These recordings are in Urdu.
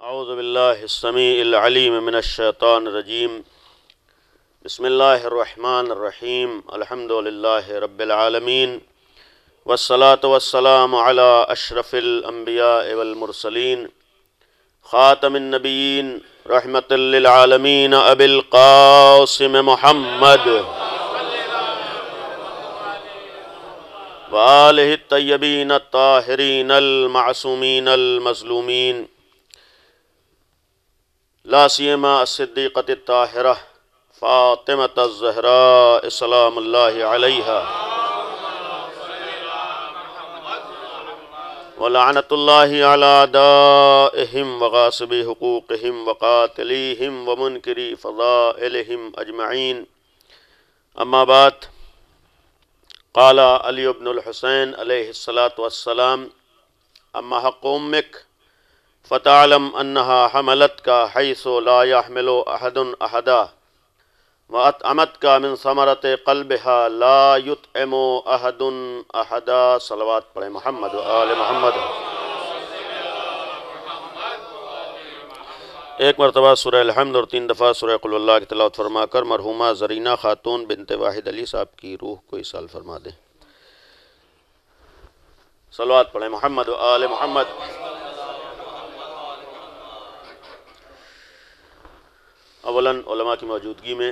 اعوذ باللہ السمیع العلیم من الشیطان الرجیم بسم اللہ الرحمن الرحیم الحمد للہ رب العالمین والصلاة والسلام علی اشرف الانبیاء والمرسلین خاتم النبیین رحمت للعالمین ابی القاسم محمد وآلہ الطیبین الطاہرین المعصومین المظلومین لا سیما الصدیقۃ الطاہرہ فاطمۃ الزہراء سلام اللہ علیہا ولعنۃ اللہ علی اعدائہم وغاصبی حقوقہم وقاتلیہم ومنکری فضائلہم اجمعین اما بعد قال علی بن الحسین علیہ الصلاۃ والسلام اما حق امک فتعلم انها حملتك حيث لا يحمل احد احدا واطعمتك من ثمرة قلبها لا يطعم احد احدا صلوات پڑھیں محمد و آل محمد۔ ایک مرتبہ سورہ الحمد اور 3 دفعہ سورہ قل اللہ کی تلاوت فرما کر مرحومہ زرینہ خاتون بنت واحد علی صاحب کی روح کو ایصال فرما دیں۔ صلوات پڑھیں محمد و آل محمد۔ اولاً علماء کی موجودگی میں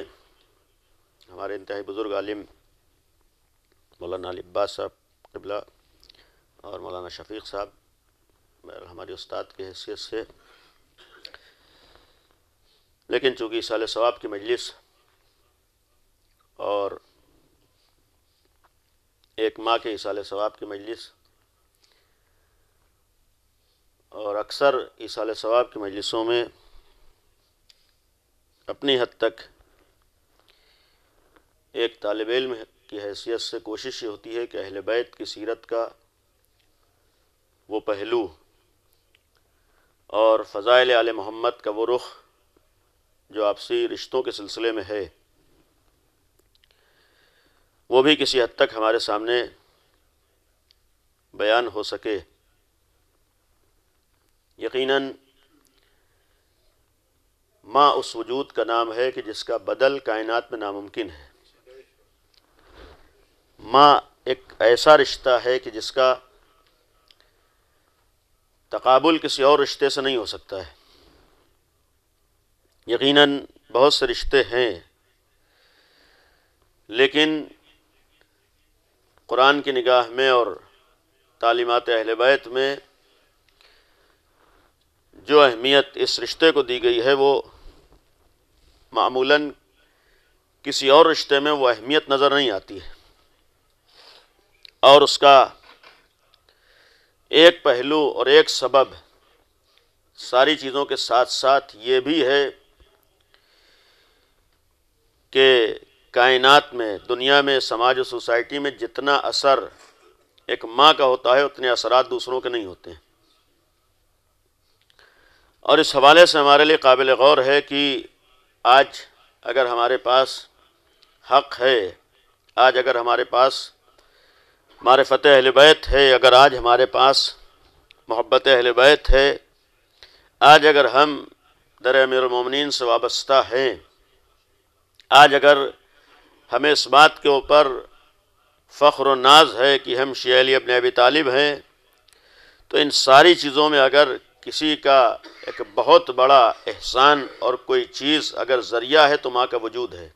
ہمارے انتہائی بزرگ عالم مولانا علی عباس صاحب قبلہ اور مولانا شفیق صاحب ہمارے استاد کی حیثیت سے، لیکن چونکہ ایصال ثواب کی مجلس اور ایک ماہ کے ایصال ثواب کی مجلس اور اکثر ایصال ثواب کی مجلسوں میں اپنی حد تک ایک طالب علم کی حیثیت سے کوشش یہ ہوتی ہے کہ اہل بیت کی سیرت کا وہ پہلو اور فضائل آل محمد کا وہ رخ جو آپسی رشتوں کے سلسلے میں ہے وہ بھی کسی حد تک ہمارے سامنے بیان ہو سکے۔ یقیناً ماں اس وجود کا نام ہے کہ جس کا بدل کائنات میں ناممکن ہے۔ ماں ایک ایسا رشتہ ہے کہ جس کا تقابل کسی اور رشتے سے نہیں ہو سکتا ہے۔ یقیناً بہت سے رشتے ہیں، لیکن قرآن کی نگاہ میں اور تعلیمات اہل بیت میں جو اہمیت اس رشتے کو دی گئی ہے وہ معمولاً کسی اور رشتے میں وہ اہمیت نظر نہیں آتی ہے، اور اس کا ایک پہلو اور ایک سبب ساری چیزوں کے ساتھ ساتھ یہ بھی ہے کہ کائنات میں، دنیا میں، سماج و سوسائٹی میں جتنا اثر ایک ماں کا ہوتا ہے اتنے اثرات دوسروں کے نہیں ہوتے ہیں۔ اور اس حوالے سے ہمارے لیے قابل غور ہے کہ آج اگر ہمارے پاس حق ہے، آج اگر ہمارے پاس معرفت اہل بیت ہے، اگر آج ہمارے پاس محبت اہل بیت ہے، آج اگر ہم در امیر المومنین سے وابستہ ہیں، آج اگر ہمیں اس بات کے اوپر فخر و ناز ہے کہ ہم شیعہ علی ابن ابی طالب ہیں، تو ان ساری چیزوں میں اگر کسی کا ایک بہت بڑا احسان اور کوئی چیز اگر ذریعہ ہے تو ماں کا وجود ہے۔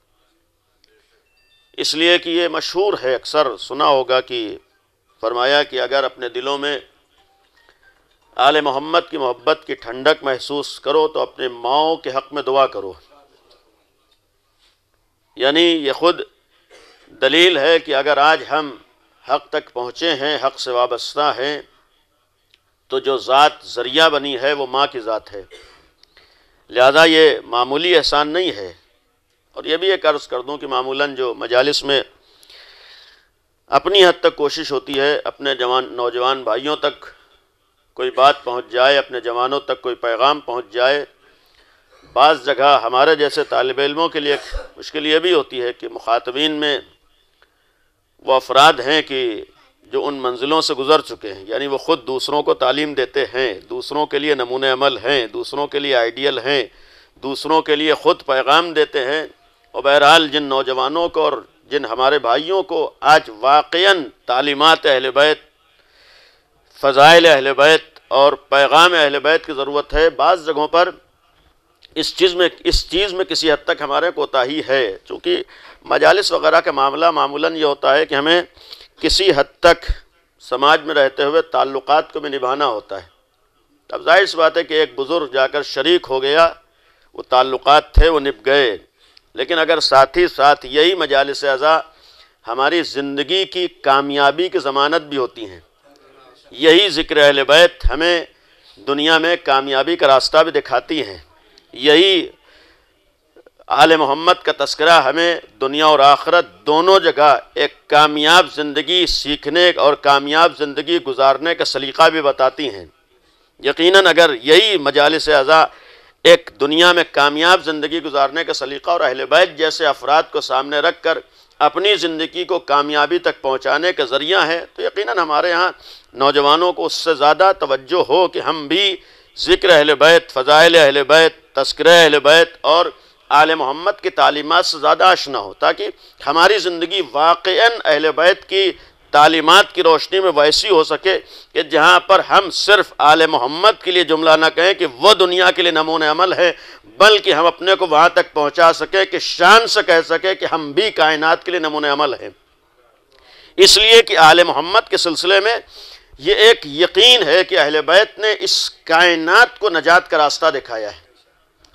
اس لیے کہ یہ مشہور ہے، اکثر سنا ہوگا کہ فرمایا کہ اگر اپنے دلوں میں آل محمد کی محبت کی ٹھنڈک محسوس کرو تو اپنے ماؤں کے حق میں دعا کرو۔ یعنی یہ خود دلیل ہے کہ اگر آج ہم حق تک پہنچے ہیں، حق سے وابستہ ہیں، تو جو ذات ذریعہ بنی ہے وہ ماں کی ذات ہے، لہذا یہ معمولی احسان نہیں ہے۔ اور یہ بھی ایک عرض کر دوں کہ معمولاً جو مجالس میں اپنی حد تک کوشش ہوتی ہے اپنے نوجوان بھائیوں تک کوئی بات پہنچ جائے، اپنے جوانوں تک کوئی پیغام پہنچ جائے، بعض جگہ ہمارے جیسے طالب علموں کے لیے مشکل یہ بھی ہوتی ہے کہ مخاطبین میں وہ افراد ہیں کہ جو ان منزلوں سے گزر چکے ہیں، یعنی وہ خود دوسروں کو تعلیم دیتے ہیں، دوسروں کے لیے نمونہ عمل ہیں، دوسروں کے لیے آئیڈیل ہیں، دوسروں کے لیے خود پیغام دیتے ہیں، اور بہرحال جن نوجوانوں کو اور جن ہمارے بھائیوں کو آج واقعاً تعلیمات اہل بیت، فضائل اہل بیت اور پیغام اہل بیت کی ضرورت ہے، بعض جگہوں پر اس چیز میں کسی حد تک ہمارے کوتاہی ہے، چونکہ مجالس وغیرہ کا معاملہ معمولاً یہ ہوتا ہے کہ ہمیں کسی حد تک سماج میں رہتے ہوئے تعلقات کو بھی نبھانا ہوتا ہے۔ اب ظاہر سی بات ہے کہ ایک بزرگ جا کر شریک ہو گیا، وہ تعلقات تھے وہ نبھ گئے، لیکن اگر ساتھ ہی ساتھ یہی مجالس اعضاء ہماری زندگی کی کامیابی کی ضمانت بھی ہوتی ہیں، یہی ذکر اہل بیت ہمیں دنیا میں کامیابی کا راستہ بھی دکھاتی ہیں، یہی آل محمد کا تذکرہ ہمیں دنیا اور آخرت دونوں جگہ ایک کامیاب زندگی سیکھنے اور کامیاب زندگی گزارنے کا سلیقہ بھی بتاتی ہیں۔ یقیناً اگر یہی مجالس اعضاء ایک دنیا میں کامیاب زندگی گزارنے کا سلیقہ اور اہل بیت جیسے افراد کو سامنے رکھ کر اپنی زندگی کو کامیابی تک پہنچانے کا ذریعہ ہے، تو یقیناً ہمارے ہاں نوجوانوں کو اس سے زیادہ توجہ ہو کہ ہم بھی ذکر اہل بیت، فضائل اہل بیت، تذکرہ اہل بیت اور آل محمد کی تعلیمات سے زیادہ آشنا ہو، تاکہ ہماری زندگی واقعاً اہل بیت کی تعلیمات کی روشنی میں ویسی ہو سکے کہ جہاں پر ہم صرف آل محمد کے لیے جملہ نہ کہیں کہ وہ دنیا کے لیے نمونہ عمل ہے، بلکہ ہم اپنے کو وہاں تک پہنچا سکیں کہ شان سے کہہ سکیں کہ ہم بھی کائنات کے لیے نمونہ عمل ہیں۔ اس لیے کہ آل محمد کے سلسلے میں یہ ایک یقین ہے کہ اہل بیت نے اس کائنات کو نجات کا راستہ دکھایا ہے۔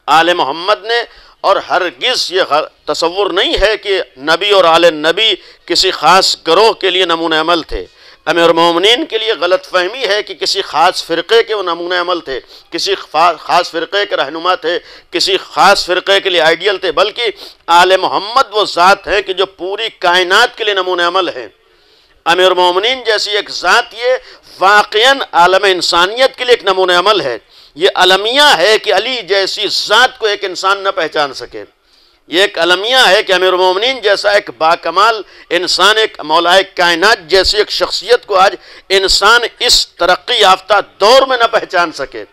آل محمد نے، اور ہرگز یہ تصور نہیں ہے کہ نبی اور آل نبی کسی خاص گروہ کے لیے نمونہ عمل تھے۔ امیر المومنین کے لیے غلط فہمی ہے کہ کسی خاص فرقے کے وہ نمونہ عمل تھے، کسی خاص فرقے کے رہنما تھے، کسی خاص فرقے کے لیے آئیڈیل تھے، بلکہ آل محمد وہ ذات ہے کہ جو پوری کائنات کے لیے نمونہ عمل ہے۔ امیر المومنین جیسی ایک ذات یہ واقعاً عالم انسانیت کے لیے ایک نمونہ عمل ہے۔ یہ المیہ ہے کہ علی جیسی ذات کو ایک انسان نہ پہچان سکے، یہ ایک المیہ ہے کہ امیر المومنین جیسا ایک باکمال انسان، ایک مولا کائنات جیسی ایک شخصیت کو آج انسان اس ترقی یافتہ دور میں نہ پہچان سکے۔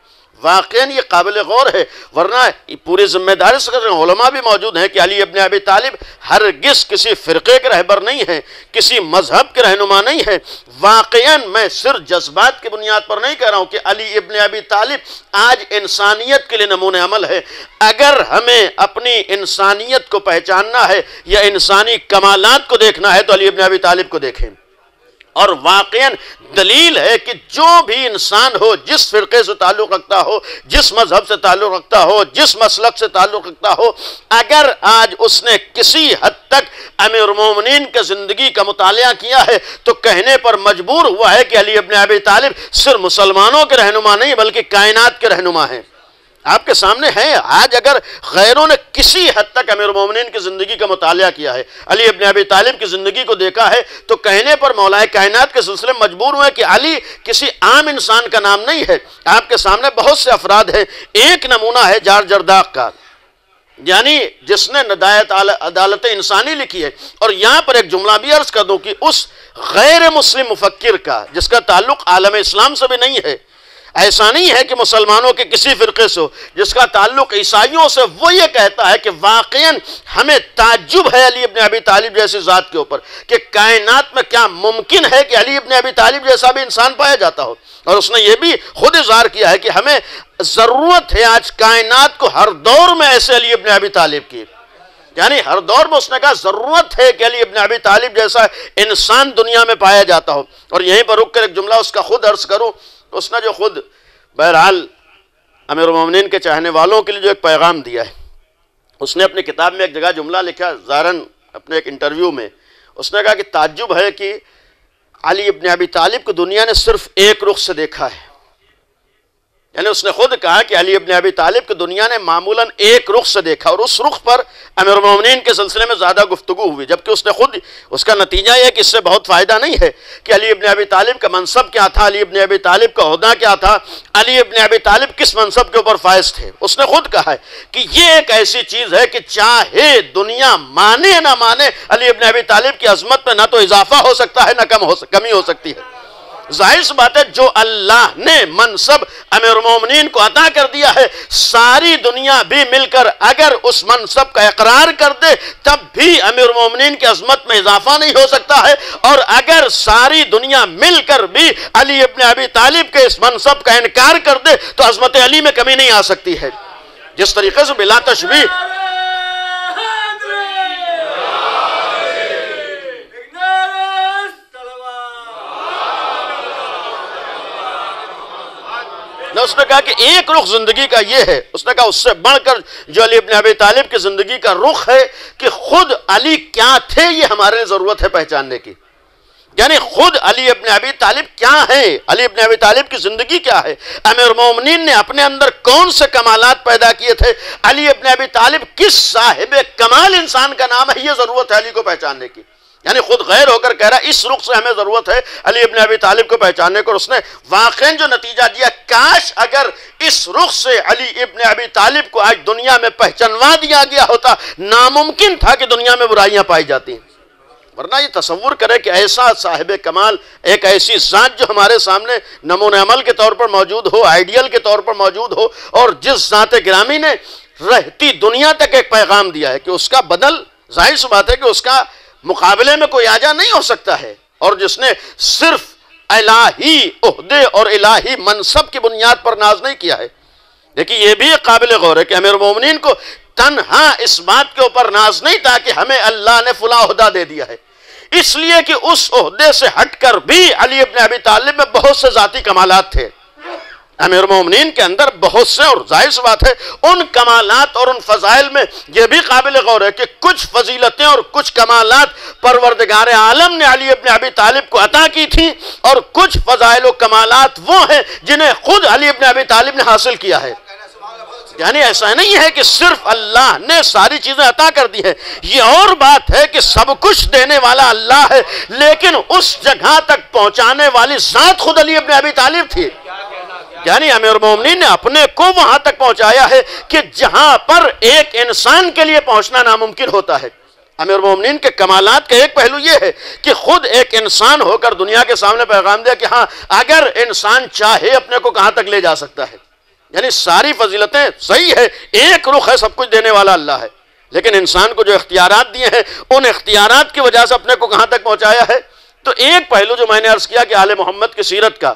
واقعاً یہ قابل غور ہے، ورنہ پوری ذمہ داری سے علماء بھی موجود ہیں کہ علی ابن ابی طالب ہرگز کسی فرقے کے رہبر نہیں ہے، کسی مذہب کے رہنما نہیں ہے۔ واقعاً میں صرف جذبات کی بنیاد پر نہیں کہہ رہا ہوں کہ علی ابن ابی طالب آج انسانیت کے لیے نمونہ عمل ہے۔ اگر ہمیں اپنی انسانیت کو پہچاننا ہے یا انسانی کمالات کو دیکھنا ہے تو علی ابن ابی طالب کو دیکھیں۔ اور واقعاً دلیل ہے کہ جو بھی انسان ہو، جس فرقے سے تعلق رکھتا ہو، جس مذہب سے تعلق رکھتا ہو، جس مسلک سے تعلق رکھتا ہو، اگر آج اس نے کسی حد تک امیر المومنین کے زندگی کا مطالعہ کیا ہے تو کہنے پر مجبور ہوا ہے کہ علی ابن ابی طالب صرف مسلمانوں کے رہنما نہیں بلکہ کائنات کے رہنما ہیں۔ آپ کے سامنے ہے، آج اگر غیروں نے کسی حد تک امیر المومنین کی زندگی کا مطالعہ کیا ہے، علی ابن ابی طالب کی زندگی کو دیکھا ہے، تو کہنے پر مولا کائنات کے سلسلے میں مجبور ہوئے کہ علی کسی عام انسان کا نام نہیں ہے۔ آپ کے سامنے بہت سے افراد ہیں، ایک نمونہ ہے جار جرداق کا، یعنی جس نے ندایت عدالت انسانی لکھی ہے۔ اور یہاں پر ایک جملہ بھی عرض کر دوں کہ اس غیر مسلم مفکر کا جس کا تعلق عالم اسلام سے بھی نہیں ہے، ایسا نہیں ہے کہ مسلمانوں کے کسی فرقے سے ہو، جس کا تعلق عیسائیوں سے، وہ یہ کہتا ہے کہ واقعاً ہمیں تعجب ہے علی ابن ابی طالب جیسی ذات کے اوپر کہ کائنات میں کیا ممکن ہے کہ علی ابن ابی طالب جیسا بھی انسان پایا جاتا ہو۔ اور اس نے یہ بھی خود اظہار کیا ہے کہ ہمیں ضرورت ہے آج کائنات کو ہر دور میں ایسے علی ابن ابی طالب کی، یعنی ہر دور میں اس نے کہا ضرورت ہے کہ علی ابن ابی طالب جیسا انسان دنیا میں پایا جاتا ہو۔ اور یہیں پر رک کر ایک جملہ اس کا خود عرض کروں، اس نے جو خود بہرحال امیر المومنین کے چاہنے والوں کے لیے جو ایک پیغام دیا ہے، اس نے اپنی کتاب میں ایک جگہ جملہ لکھا، ظاہراً اپنے ایک انٹرویو میں اس نے کہا کہ تعجب ہے کہ علی ابن ابی طالب کو دنیا نے صرف ایک رخ سے دیکھا ہے، یعنی اس نے خود کہا کہ علی ابن ابی طالب کی دنیا نے معمولاً ایک رخ سے دیکھا اور اس رخ پر امیر المومنین کے سلسلے میں زیادہ گفتگو ہوئی، جبکہ اس نے خود اس کا نتیجہ یہ کہ اس سے بہت فائدہ نہیں ہے کہ علی ابن ابی طالب کا منصب کیا تھا، علی ابن ابی طالب کا عہدہ کیا تھا، علی ابن ابی طالب کس منصب کے اوپر فائز تھے۔ اس نے خود کہا ہے کہ یہ ایک ایسی چیز ہے کہ چاہے دنیا مانے نہ مانے، علی ابن ابی طالب کی عظمت میں نہ تو اضافہ ہو سکتا ہے نہ کمی ہو سکتی ہے۔ ظاہر سی بات ہے جو اللہ نے منصب امیر المومنین کو عطا کر دیا ہے، ساری دنیا بھی مل کر اگر اس منصب کا اقرار کر دے تب بھی امیر المومنین کی عظمت میں اضافہ نہیں ہو سکتا ہے، اور اگر ساری دنیا مل کر بھی علی ابن ابی طالب کے اس منصب کا انکار کر دے تو عظمت علی میں کمی نہیں آ سکتی ہے۔ جس طریقے سے بلا تشبیہ اس نے کہا کہ ایک رخ زندگی کا یہ ہے، اس نے کہا اس سے بڑھ کر جو علی ابن ابی طالب کی زندگی کا رخ ہے کہ خود علی کیا تھے یہ ہمارے لیے ضرورت ہے پہچاننے کی۔ یعنی خود علی ابن ابی طالب کیا ہیں، علی ابن ابی طالب کی زندگی کیا ہے، امیر المومنین نے اپنے اندر کون سے کمالات پیدا کیے تھے، علی ابن ابی طالب کس صاحب کمال انسان کا نام ہے، یہ ضرورت ہے علی کو پہچاننے کی۔ یعنی خود غیر ہو کر کہہ رہا ہے اس رخ سے ہمیں ضرورت ہے علی ابن ابی طالب کو پہچاننے کو، اور اس نے واقعاً جو نتیجہ دیا، کاش اگر اس رخ سے علی ابن ابی طالب کو آج دنیا میں پہچانوا دیا گیا ہوتا، ناممکن تھا کہ دنیا میں برائیاں پائی جاتی ہیں۔ ورنہ یہ تصور کرے کہ ایسا صاحب کمال، ایک ایسی ذات جو ہمارے سامنے نمونہ عمل کے طور پر موجود ہو، آئیڈیل کے طور پر موجود ہو، اور جس ذات گرامی نے رہتی دنیا تک ایک پیغام دیا ہے کہ اس کا بدل، ظاہر سی بات ہے کہ اس کا مقابلے میں کوئی آجا نہیں ہو سکتا ہے، اور جس نے صرف الہی عہدے اور الہی منصب کی بنیاد پر ناز نہیں کیا ہے۔ لیکن یہ بھی قابل غور ہے کہ امیر المومنین کو تنہا اس بات کے اوپر ناز نہیں تھا کہ ہمیں اللہ نے فلاں عہدہ دے دیا ہے، اس لیے کہ اس عہدے سے ہٹ کر بھی علی ابن ابی طالب میں بہت سے ذاتی کمالات تھے۔ امیر المومنین کے اندر بہت سے، اور ظاہر سی بات ہے ان کمالات اور ان فضائل میں یہ بھی قابل غور ہے کہ کچھ فضیلتیں اور کچھ کمالات پروردگار عالم نے علی ابن ابی طالب کو عطا کی تھیں، اور کچھ فضائل و کمالات وہ ہیں جنہیں خود علی ابن ابی طالب نے حاصل کیا ہے۔ یعنی ایسا نہیں ہے کہ صرف اللہ نے ساری چیزیں عطا کر دی ہیں، یہ اور بات ہے کہ سب کچھ دینے والا اللہ ہے، لیکن اس جگہ تک پہنچانے والی ذات خود علی ابن ابی طالب تھی۔ یعنی امیر المومنین نے اپنے کو وہاں تک پہنچایا ہے کہ جہاں پر ایک انسان کے لیے پہنچنا ناممکن ہوتا ہے۔ امیر المومنین کے کمالات کا ایک پہلو یہ ہے کہ خود ایک انسان ہو کر دنیا کے سامنے پیغام دیا کہ ہاں اگر انسان چاہے اپنے کو کہاں تک لے جا سکتا ہے۔ یعنی ساری فضیلتیں صحیح ہے، ایک رخ ہے، سب کچھ دینے والا اللہ ہے، لیکن انسان کو جو اختیارات دیے ہیں ان اختیارات کی وجہ سے اپنے کو کہاں تک پہنچایا ہے۔ تو ایک پہلو جو میں نے عرض کیا کہ آل محمد کی سیرت کا،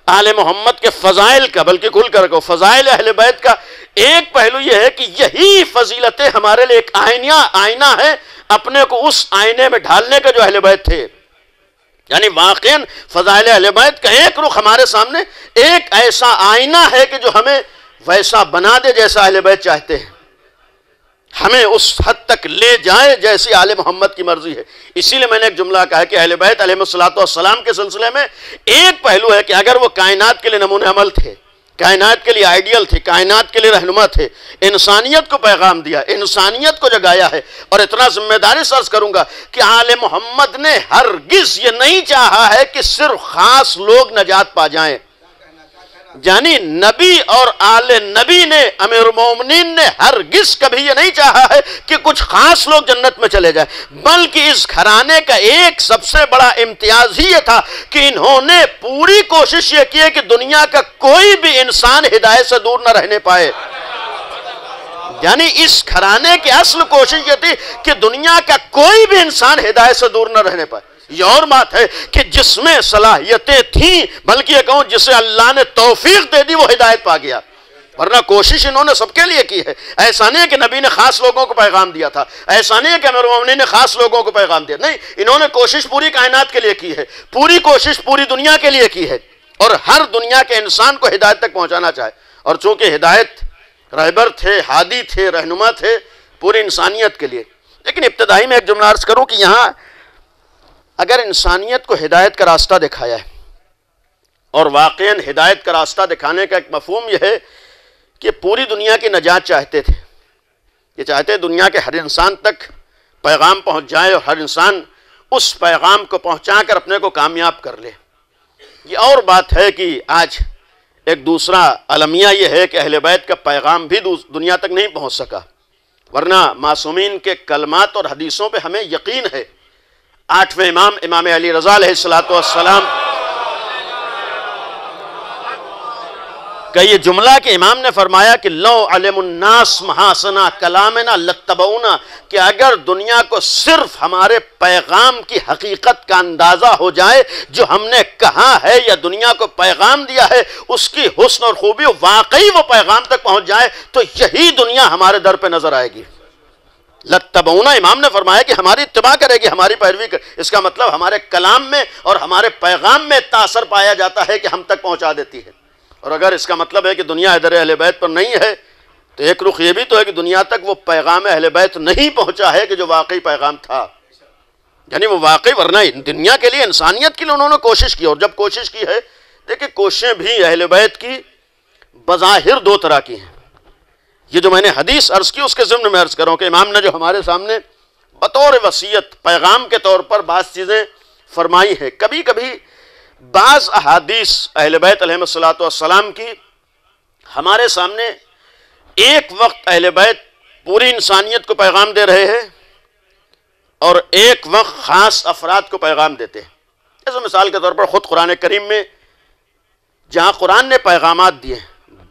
آل محمد کے فضائل کا، بلکہ کھل کر کو فضائل اہل بیت کا ایک پہلو یہ ہے کہ یہی فضیلتیں ہمارے لئے ایک آئینہ ہے اپنے کو اس آئینے میں ڈھالنے کا جو اہل بیت تھے۔ یعنی واقعاً فضائل اہل بیت کا ایک رخ ہمارے سامنے ایک ایسا آئینہ ہے کہ جو ہمیں ویسا بنا دے جیسا اہل بیت چاہتے ہیں، ہمیں اس حد تک لے جائے جیسی آل محمد کی مرضی ہے۔ اسی لئے میں نے ایک جملہ کہا کہ اہل بیت علیہ السلام کے سلسلے میں ایک پہلو ہے کہ اگر وہ کائنات کے لئے نمونہ عمل تھے، کائنات کے لئے آئیڈیل تھے، کائنات کے لئے رہنما تھے، انسانیت کو پیغام دیا، انسانیت کو جگایا ہے، اور اتنا ذمہ داری سے عرض کروں گا کہ آل محمد نے ہرگز یہ نہیں چاہا ہے کہ صرف خاص لوگ نجات پا جائیں۔ یعنی نبی اور آل نبی نے، امیر المومنین نے ہرگز کبھی یہ نہیں چاہا ہے کہ کچھ خاص لوگ جنت میں چلے جائیں، بلکہ اس گھرانے کا ایک سب سے بڑا امتیاز ہی یہ تھا کہ انہوں نے پوری کوشش یہ کی کہ دنیا کا کوئی بھی انسان ہدایت سے دور نہ رہنے پائے۔ یعنی اس گھرانے کی اصل کوشش یہ تھی کہ دنیا کا کوئی بھی انسان ہدایت سے دور نہ رہنے پائے۔ یہ اور بات ہے کہ جس میں صلاحیتیں تھیں، بلکہ یہ کہوں جسے اللہ نے توفیق دے دی وہ ہدایت پا گیا، ورنہ کوشش انہوں نے سب کے لیے کی ہے۔ ایسا نہیں ہے کہ نبی نے خاص لوگوں کو پیغام دیا تھا، ایسا نہیں ہے کہ امیر المومنین نے خاص لوگوں کو پیغام دیا، نہیں، انہوں نے کوشش پوری کائنات کے لیے کی ہے، پوری کوشش پوری دنیا کے لیے کی ہے، اور ہر دنیا کے انسان کو ہدایت تک پہنچانا چاہے۔ اور چونکہ ہدایت رہبر تھے، ہادی تھے، رہنما تھے پوری انسانیت کے لیے۔ لیکن ابتدائی میں ایک جملہ عرض کروں کہ یہاں اگر انسانیت کو ہدایت کا راستہ دکھایا ہے، اور واقعاً ہدایت کا راستہ دکھانے کا ایک مفہوم یہ ہے کہ پوری دنیا کی نجات چاہتے تھے، یہ چاہتے دنیا کے ہر انسان تک پیغام پہنچ جائے اور ہر انسان اس پیغام کو پہنچا کر اپنے کو کامیاب کر لے۔ یہ اور بات ہے کہ آج ایک دوسرا المیہ یہ ہے کہ اہل بیت کا پیغام بھی دنیا تک نہیں پہنچ سکا، ورنہ معصومین کے کلمات اور حدیثوں پہ ہمیں یقین ہے۔ 8ویں امام امام علی رضا علیہ السلام کا یہ جملہ کہ امام نے فرمایا کہ لو علم الناس محاسنا کلامنا لتبعونا، کہ اگر دنیا کو صرف ہمارے پیغام کی حقیقت کا اندازہ ہو جائے، جو ہم نے کہا ہے یا دنیا کو پیغام دیا ہے اس کی حسن اور خوبی واقعی وہ پیغام تک پہنچ جائے، تو یہی دنیا ہمارے در پہ نظر آئے گی۔ لتبعونا، امام نے فرمایا کہ ہماری اتباع کرے گی، ہماری پیروی کرے، اس کا مطلب ہمارے کلام میں اور ہمارے پیغام میں تاثر پایا جاتا ہے کہ ہم تک پہنچا دیتی ہے۔ اور اگر اس کا مطلب ہے کہ دنیا حیدر اہل بیت پر نہیں ہے، تو ایک رخ یہ بھی تو ہے کہ دنیا تک وہ پیغام اہل بیت نہیں پہنچا ہے کہ جو واقعی پیغام تھا، یعنی وہ واقعی، ورنہ دنیا کے لیے، انسانیت کے لیے انہوں نے کوشش کی، اور جب کوشش کی ہے، دیکھیں کوششیں بھی اہل بیت کی بظاہر دو طرح کی ہیں۔ یہ جو میں نے حدیث عرض کی اس کے ضمن میں عرض کروں کہ امام نے جو ہمارے سامنے بطور وصیت پیغام کے طور پر بعض چیزیں فرمائی ہیں، کبھی کبھی بعض احادیث اہل بیت علیہ السلام کی ہمارے سامنے ایک وقت اہل بیت پوری انسانیت کو پیغام دے رہے ہیں اور ایک وقت خاص افراد کو پیغام دیتے ہیں۔ جیسے مثال کے طور پر خود قرآن کریم میں جہاں قرآن نے پیغامات دیے،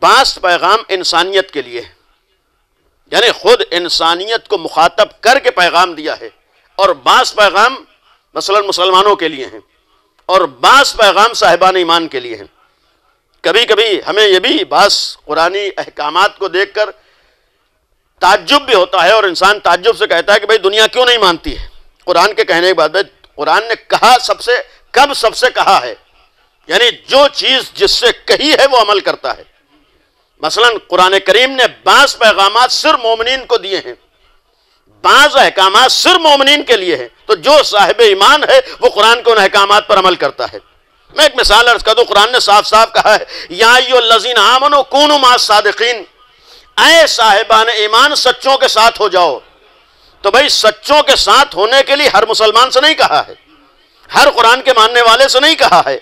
بعض پیغام انسانیت کے لیے، یعنی خود انسانیت کو مخاطب کر کے پیغام دیا ہے، اور بعض پیغام مثلا مسلمانوں کے لیے ہیں، اور بعض پیغام صاحبان ایمان کے لیے ہیں۔ کبھی کبھی ہمیں یہ بھی بعض قرآنی احکامات کو دیکھ کر تعجب بھی ہوتا ہے، اور انسان تعجب سے کہتا ہے کہ بھئی دنیا کیوں نہیں مانتی ہے قرآن کے کہنے کے بعد؟ بھئی قرآن نے کہا کب سب سے کہا ہے، یعنی جو چیز جس سے کہی ہے وہ عمل کرتا ہے۔ مثلا قرآن کریم نے بعض پیغامات صرف مومنین کو دیے ہیں، بعض احکامات صرف مومنین کے لیے ہیں، تو جو صاحب ایمان ہے وہ قرآن کے ان احکامات پر عمل کرتا ہے۔ میں ایک مثال عرض کر دوں، قرآن نے صاف صاف کہا ہے یا ایھا الذین آمنوا کونوا مع الصادقین، اے صاحبان ایمان سچوں کے ساتھ ہو جاؤ۔ تو بھئی سچوں کے ساتھ ہونے کے لیے ہر مسلمان سے نہیں کہا ہے، ہر قرآن کے ماننے والے سے نہیں کہا ہے،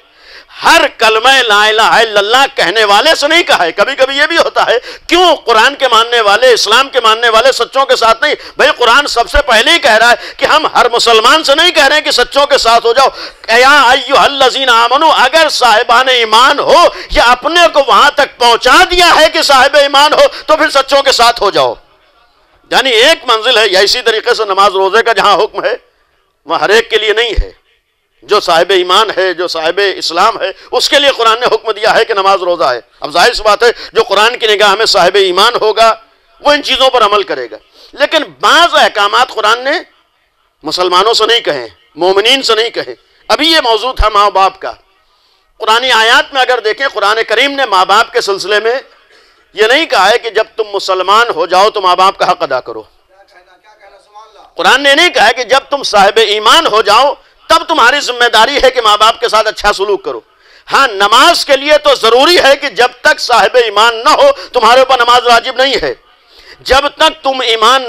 ہر کلمہ لا الہ الا اللہ کہنے والے سے نہیں کہا ہے۔ کبھی کبھی یہ بھی ہوتا ہے کیوں قرآن کے ماننے والے، اسلام کے ماننے والے سچوں کے ساتھ نہیں؟ بھئی قرآن سب سے پہلے ہی کہہ رہا ہے کہ ہم ہر مسلمان سے نہیں کہہ رہے ہیں کہ سچوں کے ساتھ ہو جاؤ۔ یا ایھا الذین آمنوا، اگر صاحبان ایمان ہو یا اپنے کو وہاں تک پہنچا دیا ہے کہ صاحب ایمان ہو تو پھر سچوں کے ساتھ ہو جاؤ۔ یعنی ایک منزل ہے، یا اسی طریقے سے نماز روزے کا جہاں حکم ہے وہاں ہر ایک کے لیے نہیں ہے۔ جو صاحب ایمان ہے، جو صاحب اسلام ہے، اس کے لیے قرآن نے حکم دیا ہے کہ نماز روزہ ہے۔ اب ظاہر سی بات ہے جو قرآن کی نگاہ میں صاحب ایمان ہوگا وہ ان چیزوں پر عمل کرے گا، لیکن بعض احکامات قرآن نے مسلمانوں سے نہیں کہے، مومنین سے نہیں کہے۔ ابھی یہ موضوع تھا ماں باپ کا۔ قرآنی آیات میں اگر دیکھیں، قرآن کریم نے ماں باپ کے سلسلے میں یہ نہیں کہا ہے کہ جب تم مسلمان ہو جاؤ تو ماں باپ کا حق ادا کرو۔ قرآن نے نہیں کہا کہ جب تم صاحب ایمان ہو جاؤ تب تمہاری ذمہ داری ہے کہ ماں باپ کے ساتھ اچھا سلوک کرو۔ ہاں، نماز کے لیے تو ضروری ہے کہ جب تک صاحب ایمان نہ ہو تمہارے اوپر نماز واجب نہیں ہے، جب تک تم ایمان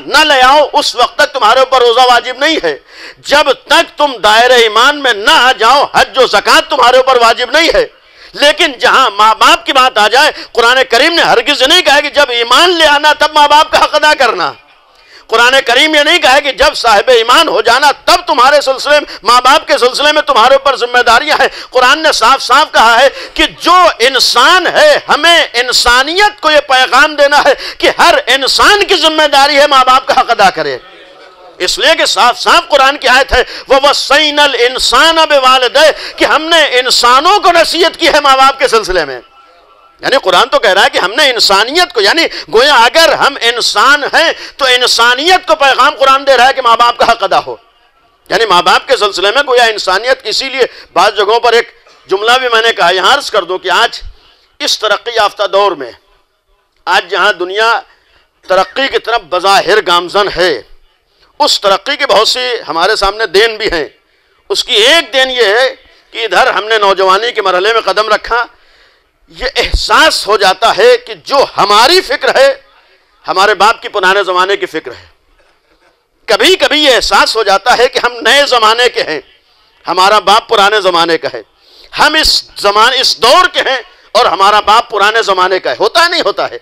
نہ لے آؤ اس وقت تک تمہارے اوپر روزہ واجب نہیں ہے، جب تک تم دائرہ ایمان میں نہ آ جاؤ حج و زکوٰۃ تمہارے اوپر واجب نہیں ہے۔ لیکن جہاں ماں باپ کی بات آ جائے، قرآن کریم نے ہرگز نہیں کہا کہ جب ایمان لے آنا تب ماں باپ کا حق ادا کرنا۔ قرآن کریم یہ نہیں کہا کہ جب صاحب ایمان ہو جانا تب تمہارے سلسلے میں، ماں باپ کے سلسلے میں تمہارے اوپر ذمہ داریاں ہیں۔ قرآن نے صاف صاف کہا ہے کہ جو انسان ہے، ہمیں انسانیت کو یہ پیغام دینا ہے کہ ہر انسان کی ذمہ داری ہے ماں باپ کا حق ادا کرے۔ اس لیے کہ صاف صاف قرآن کی آیت ہے وَوَصَّيْنَا الْإِنسَانَ بِوَالِدَيْهِ، کہ ہم نے انسانوں کو نصیحت کی ہے ماں باپ کے سلسلے میں۔ یعنی قرآن تو کہہ رہا ہے کہ ہم نے انسانیت کو، یعنی گویا اگر ہم انسان ہیں تو انسانیت کو پیغام قرآن دے رہا ہے کہ ماں باپ کا حق ادا ہو۔ یعنی ماں باپ کے سلسلے میں گویا انسانیت، اسی لیے بعض جگہوں پر ایک جملہ بھی میں نے کہا، یہاں عرض کر دوں کہ آج اس ترقی یافتہ دور میں، آج جہاں دنیا ترقی کی طرف بظاہر گامزن ہے، اس ترقی کے بہت سی ہمارے سامنے دین بھی ہیں۔ اس کی ایک دین یہ ہے کہ ادھر ہم نے نوجوانی کے مرحلے میں قدم رکھا، یہ احساس ہو جاتا ہے کہ جو ہماری فکر ہے ہمارے باپ کی پرانے زمانے کی فکر ہے. کبھی کبھی یہ احساس ہو جاتا ہے کہ ہم نئے زمانے کے ہیں، ہمارا باپ پرانے زمانے کا ہے. ہم اس دور کے ہیں اور ہمارا باپ پرانے زمانے کا ہے. ہوتا ہے نہیں ہوتا ہے؟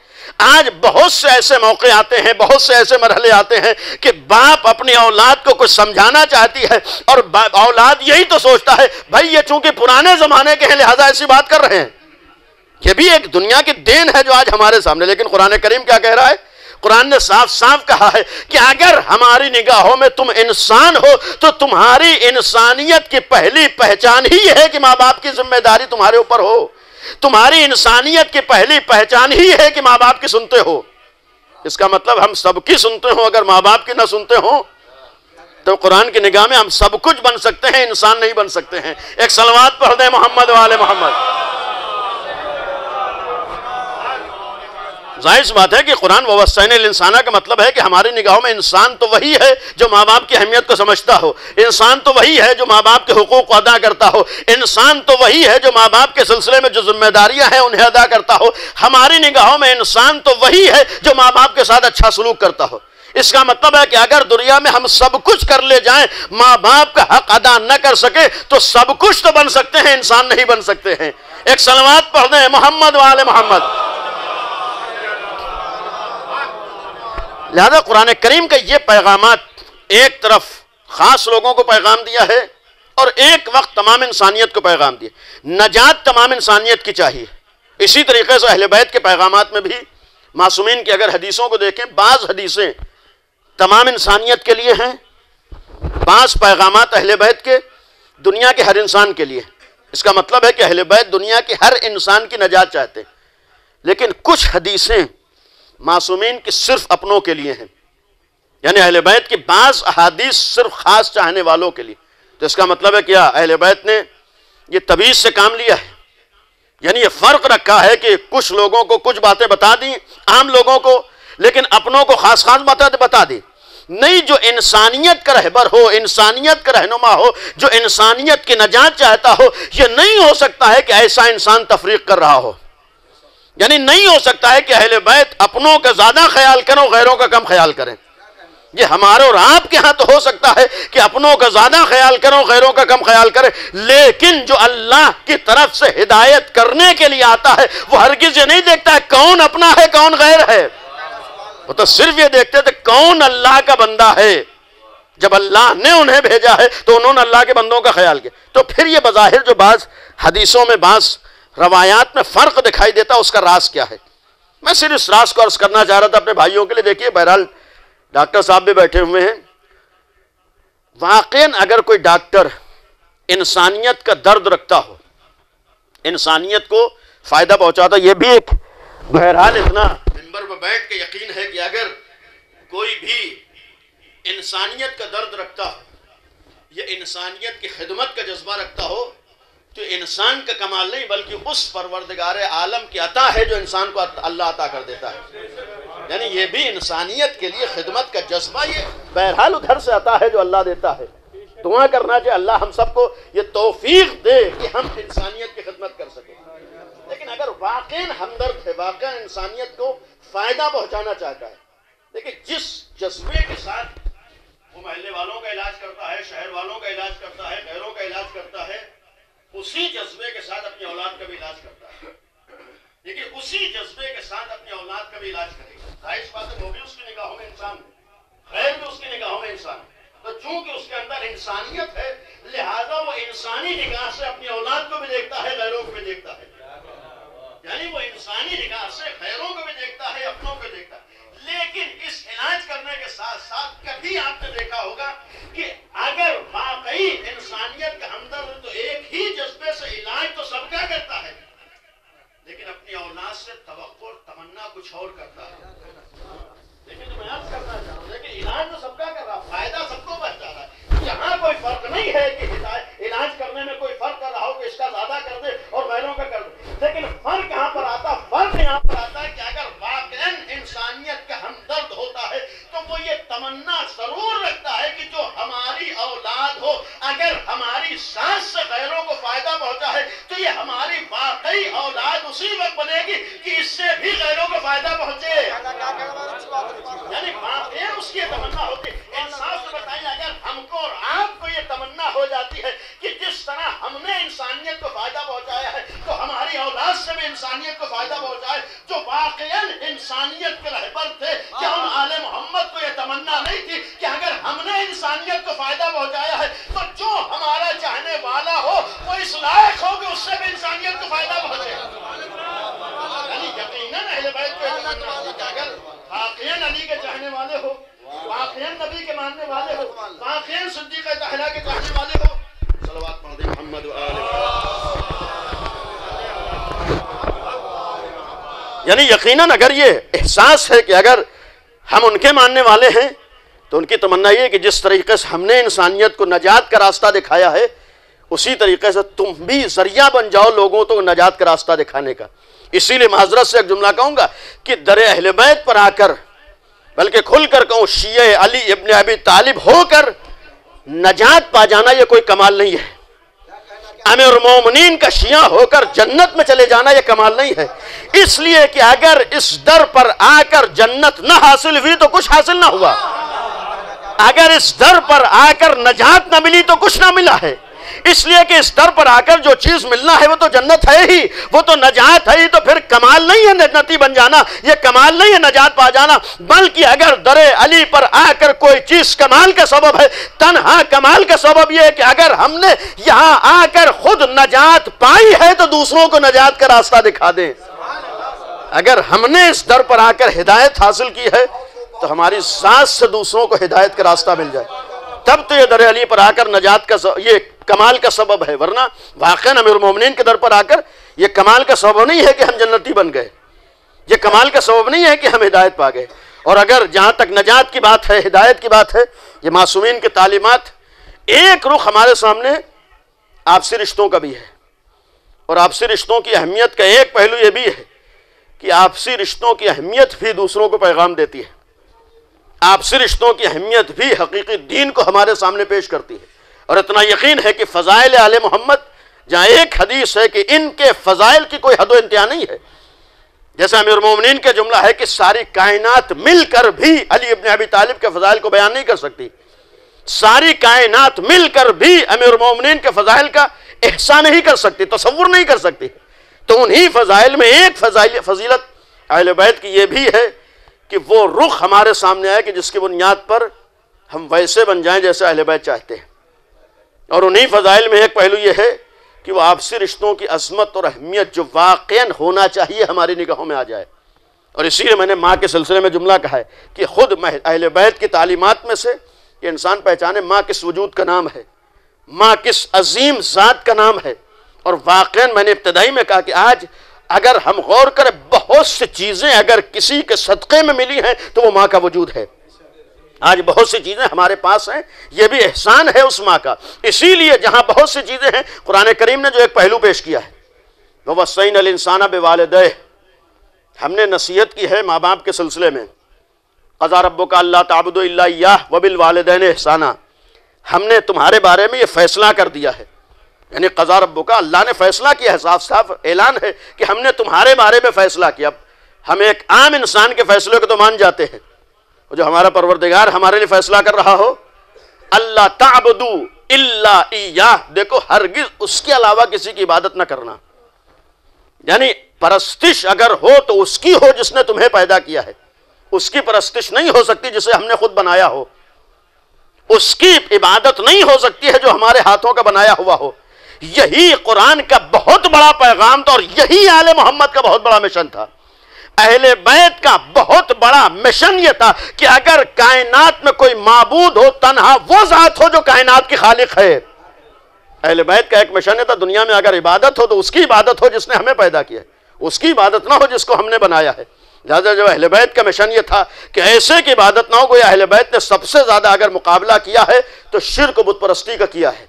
آج بہت سے ایسے موقع آتے ہیں، بہت سے ایسے مرحلے آتے ہیں کہ باپ اپنی اولاد کو کچھ سمجھانا چاہتی ہے اور اولاد یہی تو سوچتا ہے بھائی یہ چونکہ پرانے زمانے کے ہیں لہذا ایسی بات کر رہے ہیں. یہ بھی ایک دنیا کی دین ہے جو آج ہمارے سامنے. لیکن قرآن کریم کیا کہہ رہا ہے؟ قرآن نے صاف صاف کہا ہے کہ اگر ہماری نگاہوں میں تم انسان ہو تو تمہاری انسانیت کی پہلی پہچان ہی ہے کہ ماں باپ کی ذمہ داری تمہارے اوپر ہو. تمہاری انسانیت کی پہلی پہچان ہی ہے کہ ماں باپ کی سنتے ہو. اس کا مطلب ہم سب کی سنتے ہوں، اگر ماں باپ کی نہ سنتے ہوں تو قرآن کی نگاہ میں ہم سب کچھ بن سکتے ہیں، انسان نہیں بن سکتے ہیں. ایک صلوات پڑھ دیں محمد وآل محمد. ظاہر سی بات ہے کہ قرآن ووصینا الانسان کا مطلب ہے کہ ہماری نگاہوں میں انسان تو وہی ہے جو ماں باپ کی اہمیت کو سمجھتا ہو، انسان تو وہی ہے جو ماں باپ کے حقوق کو ادا کرتا ہو، انسان تو وہی ہے جو ماں باپ کے سلسلے میں جو ذمہ داریاں ہیں انہیں ادا کرتا ہو. ہماری نگاہوں میں انسان تو وہی ہے جو ماں باپ کے ساتھ اچھا سلوک کرتا ہو. اس کا مطلب ہے کہ اگر دنیا میں ہم سب کچھ کر لے جائیں، ماں باپ کا حق ادا نہ کر سکے تو سب کچھ تو بن سکتے ہیں، انسان نہیں بن سکتے ہیں. ایک صلوات پڑھ دیں محمد وآل محمد. لہذا قرآن کریم کا یہ پیغامات ایک طرف خاص لوگوں کو پیغام دیا ہے اور ایک وقت تمام انسانیت کو پیغام دیا. نجات تمام انسانیت کی چاہیے. اسی طریقے سے اہل بیت کے پیغامات میں بھی معصومین کی اگر حدیثوں کو دیکھیں، بعض حدیثیں تمام انسانیت کے لیے ہیں، بعض پیغامات اہل بیت کے دنیا کے ہر انسان کے لیے. اس کا مطلب ہے کہ اہل بیت دنیا کے ہر انسان کی نجات چاہتے ہیں. لیکن کچھ حدیثیں معصومین کی صرف اپنوں کے لیے ہیں، یعنی اہل بیت کی بعض احادیث صرف خاص چاہنے والوں کے لیے. تو اس کا مطلب ہے کیا؟ اہل بیت نے یہ تبعیض سے کام لیا ہے، یعنی یہ فرق رکھا ہے کہ کچھ لوگوں کو کچھ باتیں بتا دیں عام لوگوں کو، لیکن اپنوں کو خاص خاص باتیں بتا دیں. نہیں، جو انسانیت کا رہبر ہو، انسانیت کا رہنما ہو، جو انسانیت کی نجات چاہتا ہو، یہ نہیں ہو سکتا ہے کہ ایسا انسان تفریق کر رہا ہو. یعنی نہیں ہو سکتا ہے کہ اہل بیت اپنوں کا زیادہ خیال کریں اور غیروں کا کم خیال کریں. یہ ہمارے اور آپ کے ہاں تو ہو سکتا ہے کہ اپنوں کا زیادہ خیال کریں اور غیروں کا کم خیال کریں، لیکن جو اللہ کی طرف سے ہدایت کرنے کے لیے آتا ہے وہ ہرگز یہ نہیں دیکھتا ہے کون اپنا ہے کون غیر ہے. وہ تو صرف یہ دیکھتے تھے کون اللہ کا بندہ ہے. جب اللہ نے انہیں بھیجا ہے تو انہوں نے اللہ کے بندوں کا خیال کیا. تو پھر یہ بظاہر جو بعض حدیثوں میں بعض روایات میں فرق دکھائی دیتا، اس کا راز کیا ہے؟ میں صرف اس راز کو عرض کرنا چاہ رہا تھا اپنے بھائیوں کے لیے. دیکھیے، بہرحال ڈاکٹر صاحب بھی بیٹھے ہوئے ہیں. واقعاً اگر کوئی ڈاکٹر انسانیت کا درد رکھتا ہو، انسانیت کو فائدہ پہنچاتا، یہ بھی ایک بہرحال اتنا منبر پر بیٹھ کے یقین ہے کہ اگر کوئی بھی انسانیت کا درد رکھتا ہو یا انسانیت کی خدمت کا جذبہ رکھتا ہو تو انسان کا کمال نہیں بلکہ اس پروردگار عالم کی عطا ہے جو انسان کو اللہ عطا کر دیتا ہے. یعنی یہ بھی انسانیت کے لیے خدمت کا جذبہ یہ بہرحال ادھر سے عطا ہے جو اللہ دیتا ہے. دعا کرنا چاہیے اللہ ہم سب کو یہ توفیق دے کہ ہم انسانیت کی خدمت کر سکیں. لیکن اگر واقعاً ہمدرد ہے، واقعاً انسانیت کو فائدہ پہنچانا چاہتا ہے، دیکھیں جس جذبے کے ساتھ وہ محلے والوں کا علاج کرتا ہے، شہر والوں کا علاج کرتا ہے، غیروں کا علاج کرتا ہے، اسی جذبے کے ساتھ اپنی اولاد کا بھی علاج کرتا ہے. لیکن اسی جذبے کے ساتھ اپنی اولاد کا بھی علاج کرے گا. ظاہر بات ہے وہ بھی اس کی نگاہوں میں انسان ہے، غیر بھی اس کی نگاہوں میں انسان ہے. تو چونکہ اس کے اندر انسانیت ہے لہذا وہ انسانی نگاہ سے اپنی اولاد کو بھی دیکھتا ہے، غیروں کو بھی دیکھتا ہے. یعنی وہ انسانی نگاہ سے غیروں کو بھی دیکھتا ہے، اپنوں کو دیکھتا ہے. لیکن اس علاج کرنے کے ساتھ ساتھ کبھی آپ نے دیکھا ہوگا کہ اگر واقعی انسانیت کا ہمدرد تو ایک ہی جذبے سے علاج تو سب کا کرتا ہے، لیکن اپنی اولاد سے توقع تمنا کچھ اور کرتا ہے. لیکن میں آپ کرنا چاہوں گا کہ علاج تو سب کا کر رہا، فائدہ سب کو پہنچا رہا ہے. یہاں کوئی فرق نہیں ہے کہ علاج کرنے میں کوئی فرق کر رہا ہو کہ اس کا زیادہ کر دے اور غیروں کا کر دے. لیکن فرق یہاں پر آتا، فرق یہاں پر آتا ہے کہ اگر واقعاً انسان چاہنے والے ہو، واقعاً نبی کے ماننے والے ہو، واقعاً صدیقہ طاہرہ کے چاہنے والے ہو، صلوات پڑھ دیں محمد و آل محمد۔ یعنی یقیناً اگر یہ احساس ہے کہ اگر ہم ان کے ماننے والے ہیں تو ان کی تمنا یہ ہے کہ جس طریقے سے ہم نے انسانیت کو نجات کا راستہ دکھایا ہے اسی طریقے سے تم بھی ذریعہ بن جاؤ لوگوں کو نجات کا راستہ دکھانے کا۔ اسی لیے معذرت سے ایک جملہ کہوں گا کہ در اہل بیت پر آ کر، بلکہ کھل کر کہوں شیعہ علی ابن ابی طالب ہو کر نجات پا جانا یہ کوئی کمال نہیں ہے۔ امیر المومنین کا شیعہ ہو کر جنت میں چلے جانا یہ کمال نہیں ہے، اس لیے کہ اگر اس در پر آ کر جنت نہ حاصل ہوئی تو کچھ حاصل نہ ہوا، اگر اس در پر آ کر نجات نہ ملی تو کچھ نہ ملا ہے۔ اس لیے کہ اس در پر آ کر جو چیز ملنا ہے وہ تو جنت ہے ہی، وہ تو نجات ہے ہی، تو پھر کمال نہیں ہے جنتی بن جانا، یہ کمال نہیں ہے نجات پا جانا، بلکہ اگر در علی پر آ کر کوئی چیز کمال کا سبب ہے، تنہا کمال کا سبب یہ ہے کہ اگر ہم نے یہاں آ کر خود نجات پائی ہے تو دوسروں کو نجات کا راستہ دکھا دیں۔ اگر ہم نے اس در پر آ کر ہدایت حاصل کی ہے تو ہماری ذات سے دوسروں کو ہدایت کا راستہ مل جائے، تب تو یہ در علی پر آ کر نجات کا یہ کمال کا سبب ہے، ورنہ واقعاً امیر المومنین کے در پر آ کر یہ کمال کا سبب نہیں ہے کہ ہم جنتی بن گئے، یہ کمال کا سبب نہیں ہے کہ ہم ہدایت پا گئے۔ اور اگر جہاں تک نجات کی بات ہے، ہدایت کی بات ہے، یہ معصومین کی تعلیمات ایک رخ ہمارے سامنے آپسی رشتوں کا بھی ہے، اور آپسی رشتوں کی اہمیت کا ایک پہلو یہ بھی ہے کہ آپسی رشتوں کی اہمیت بھی دوسروں کو پیغام دیتی ہے، آپسی رشتوں کی اہمیت بھی حقیقی دین کو ہمارے سامنے پیش کرتی ہے۔ اور اتنا یقین ہے کہ فضائل آل محمد، جہاں ایک حدیث ہے کہ ان کے فضائل کی کوئی حد و انتہا نہیں ہے، جیسا امیر المومنین کا جملہ ہے کہ ساری کائنات مل کر بھی علی ابن ابی طالب کے فضائل کو بیان نہیں کر سکتی، ساری کائنات مل کر بھی امیر المومنین کے فضائل کا احسان نہیں کر سکتی، تصور نہیں کر سکتی۔ تو انہی فضائل میں ایک فضیلت اہل بیت کی یہ بھی ہے کہ وہ رخ ہمارے سامنے آئے کہ جس کی بنیاد پر ہم ویسے بن جائیں جیسے اہل بیت چاہتے ہیں۔ اور انہی فضائل میں ایک پہلو یہ ہے کہ وہ آپسی رشتوں کی عظمت اور اہمیت جو واقعاً ہونا چاہیے ہماری نگاہوں میں آ جائے۔ اور اسی لیے میں نے ماں کے سلسلے میں جملہ کہا ہے کہ خود اہل بیت کی تعلیمات میں سے کہ انسان پہچانے ماں کس وجود کا نام ہے، ماں کس عظیم ذات کا نام ہے۔ اور واقعاً میں نے ابتدائی میں کہا کہ آج اگر ہم غور کریں بہت سی چیزیں اگر کسی کے صدقے میں ملی ہیں تو وہ ماں کا وجود ہے۔ آج بہت سی چیزیں ہمارے پاس ہیں، یہ بھی احسان ہے اس ماں کا۔ اسی لیے جہاں بہت سی چیزیں ہیں، قرآن کریم نے جو ایک پہلو پیش کیا ہے وَوَصَّيْنَا الْإِنسَانَ بِوَالِدَيْهِ، ہم نے نصیحت کی ہے ماں باپ کے سلسلے میں۔ قَضَىٰ رَبُّكَ أَلَّا تَعْبُدُوا إِلَّا إِيَّاهُ وَبِالْوَالِدَيْنِ إِحْسَانًا، ہم نے تمہارے بارے میں یہ فیصلہ کر دیا ہے، یعنی قضا ربک، اللہ نے فیصلہ کیا ہے، صاف صاف اعلان ہے کہ ہم نے تمہارے بارے میں فیصلہ کیا۔ اب ہم ایک عام انسان کے فیصلے کو تو مان جاتے ہیں، جو ہمارا پروردگار ہمارے لیے فیصلہ کر رہا ہو اللہ تعبدو الا ایاہ، دیکھو ہرگز اس کے علاوہ کسی کی عبادت نہ کرنا، یعنی پرستش اگر ہو تو اس کی ہو جس نے تمہیں پیدا کیا ہے، اس کی پرستش نہیں ہو سکتی جسے ہم نے خود بنایا ہو، اس کی عبادت نہیں ہو سکتی ہے جو ہمارے ہاتھوں کا بنایا ہوا ہو۔ یہی قرآن کا بہت بڑا پیغام تھا، اور یہی آل محمد کا بہت بڑا مشن تھا۔ اہل بیت کا بہت بڑا مشن یہ تھا کہ اگر کائنات میں کوئی معبود ہو تنہا وہ ذات ہو جو کائنات کی خالق ہے۔ اہل بیت کا ایک مشن تھا دنیا میں اگر عبادت ہو تو اس کی عبادت ہو جس نے ہمیں پیدا کیا ہے، اس کی عبادت نہ ہو جس کو ہم نے بنایا ہے۔ لہٰذا جو اہل بیت کا مشن یہ تھا کہ ایسے کی عبادت نہ ہو، کوئی اہل بیت نے سب سے زیادہ اگر مقابلہ کیا ہے تو شرک و بت پرستی کا کیا ہے،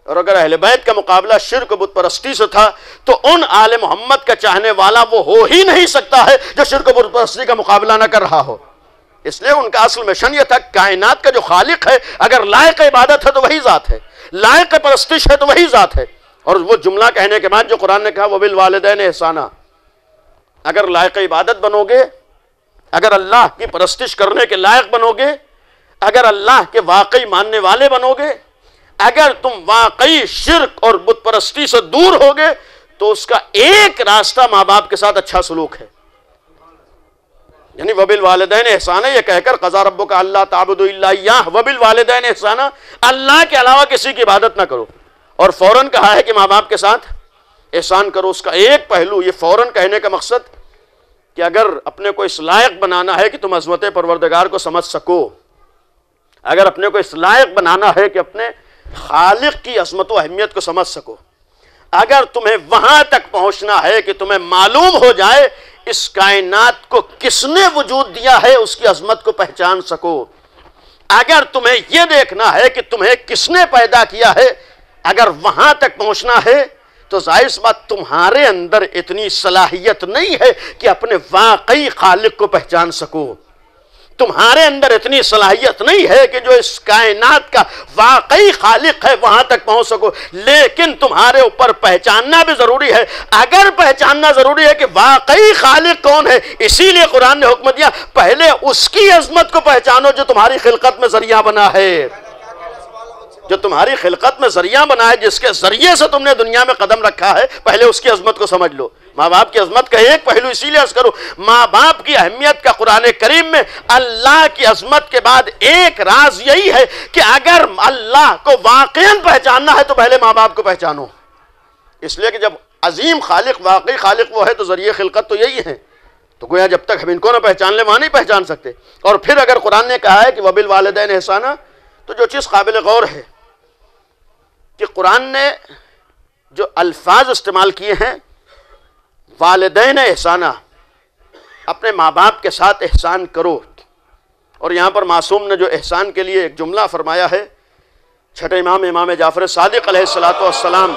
اور اگر اہل بیت کا مقابلہ شرک و بت پرستی سے تھا تو ان آل محمد کا چاہنے والا وہ ہو ہی نہیں سکتا ہے جو شرک و بت پرستی کا مقابلہ نہ کر رہا ہو۔ اس لیے ان کا اصل مشن یہ تھا کائنات کا جو خالق ہے اگر لائق عبادت ہے تو وہی ذات ہے، لائق پرستش ہے تو وہی ذات ہے۔ اور وہ جملہ کہنے کے بعد جو قرآن نے کہا وَبِالْوَالِدَيْنِ إِحْسَانًا، اگر لائق عبادت بنو گے، اگر اللہ کی پرستش کرنے کے لائق بنو گے، اگر اللہ کے واقعی ماننے والے بنو گے، اگر تم واقعی شرک اور بت پرستی سے دور ہوگے تو اس کا ایک راستہ ماں باپ کے ساتھ اچھا سلوک ہے۔ یعنی وَبِالْوَالِدَيْنِ إِحْسَانًا یہ کہہ کر قَضَىٰ رَبُّكَ أَلَّا تَعْبُدُوا إِلَّا إِيَّاهُ وَبِالْوَالِدَيْنِ إِحْسَانًا، اللہ کے علاوہ کسی کی عبادت نہ کرو، اور فوراً کہا ہے کہ ماں باپ کے ساتھ احسان کرو۔ اس کا ایک پہلو یہ فوراً کہنے کا مقصد کہ اگر اپنے کو اس لائق بنانا ہے کہ تم عظمت پروردگار کو سمجھ سکو، اگر اپنے کو اس لائق بنانا ہے کہ اپنے خالق کی عظمت و اہمیت کو سمجھ سکو، اگر تمہیں وہاں تک پہنچنا ہے کہ تمہیں معلوم ہو جائے اس کائنات کو کس نے وجود دیا ہے، اس کی عظمت کو پہچان سکو، اگر تمہیں یہ دیکھنا ہے کہ تمہیں کس نے پیدا کیا ہے، اگر وہاں تک پہنچنا ہے تو ظاہر سی بات تمہارے اندر اتنی صلاحیت نہیں ہے کہ اپنے واقعی خالق کو پہچان سکو، تمہارے اندر اتنی صلاحیت نہیں ہے کہ جو اس کائنات کا واقعی خالق ہے وہاں تک پہنچ سکو، لیکن تمہارے اوپر پہچاننا بھی ضروری ہے۔ اگر پہچاننا ضروری ہے کہ واقعی خالق کون ہے، اسی لیے قرآن نے حکم دیا پہلے اس کی عظمت کو پہچانو جو تمہاری خلقت میں ذریعہ بنا ہے، جو تمہاری خلقت میں ذریعہ بنا ہے، جس کے ذریعے سے تم نے دنیا میں قدم رکھا ہے، پہلے اس کی عظمت کو سمجھ لو۔ ماں باپ کی عظمت کا ایک پہلو اسی لیے عرض کروں، ماں باپ کی اہمیت کا قرآن کریم میں اللہ کی عظمت کے بعد ایک راز یہی ہے کہ اگر اللہ کو واقعاً پہچاننا ہے تو پہلے ماں باپ کو پہچانو، اس لیے کہ جب عظیم خالق واقعی خالق وہ ہے تو ذریعہ خلقت تو یہی ہے، تو گویا جب تک ہم ان کو نہ پہچان لیں وہاں نہیں پہچان سکتے۔ اور پھر اگر قرآن نے کہا ہے کہ وَبِالْوَالِدَيْنِ إِحْسَانًا، تو جو چیز قابل غور ہے کہ قرآن نے جو الفاظ استعمال کیے ہیں والدین احسانہ، اپنے ماں باپ کے ساتھ احسان کرو، اور یہاں پر معصوم نے جو احسان کے لیے ایک جملہ فرمایا ہے، چھٹے امام جعفر صادق علیہ السلام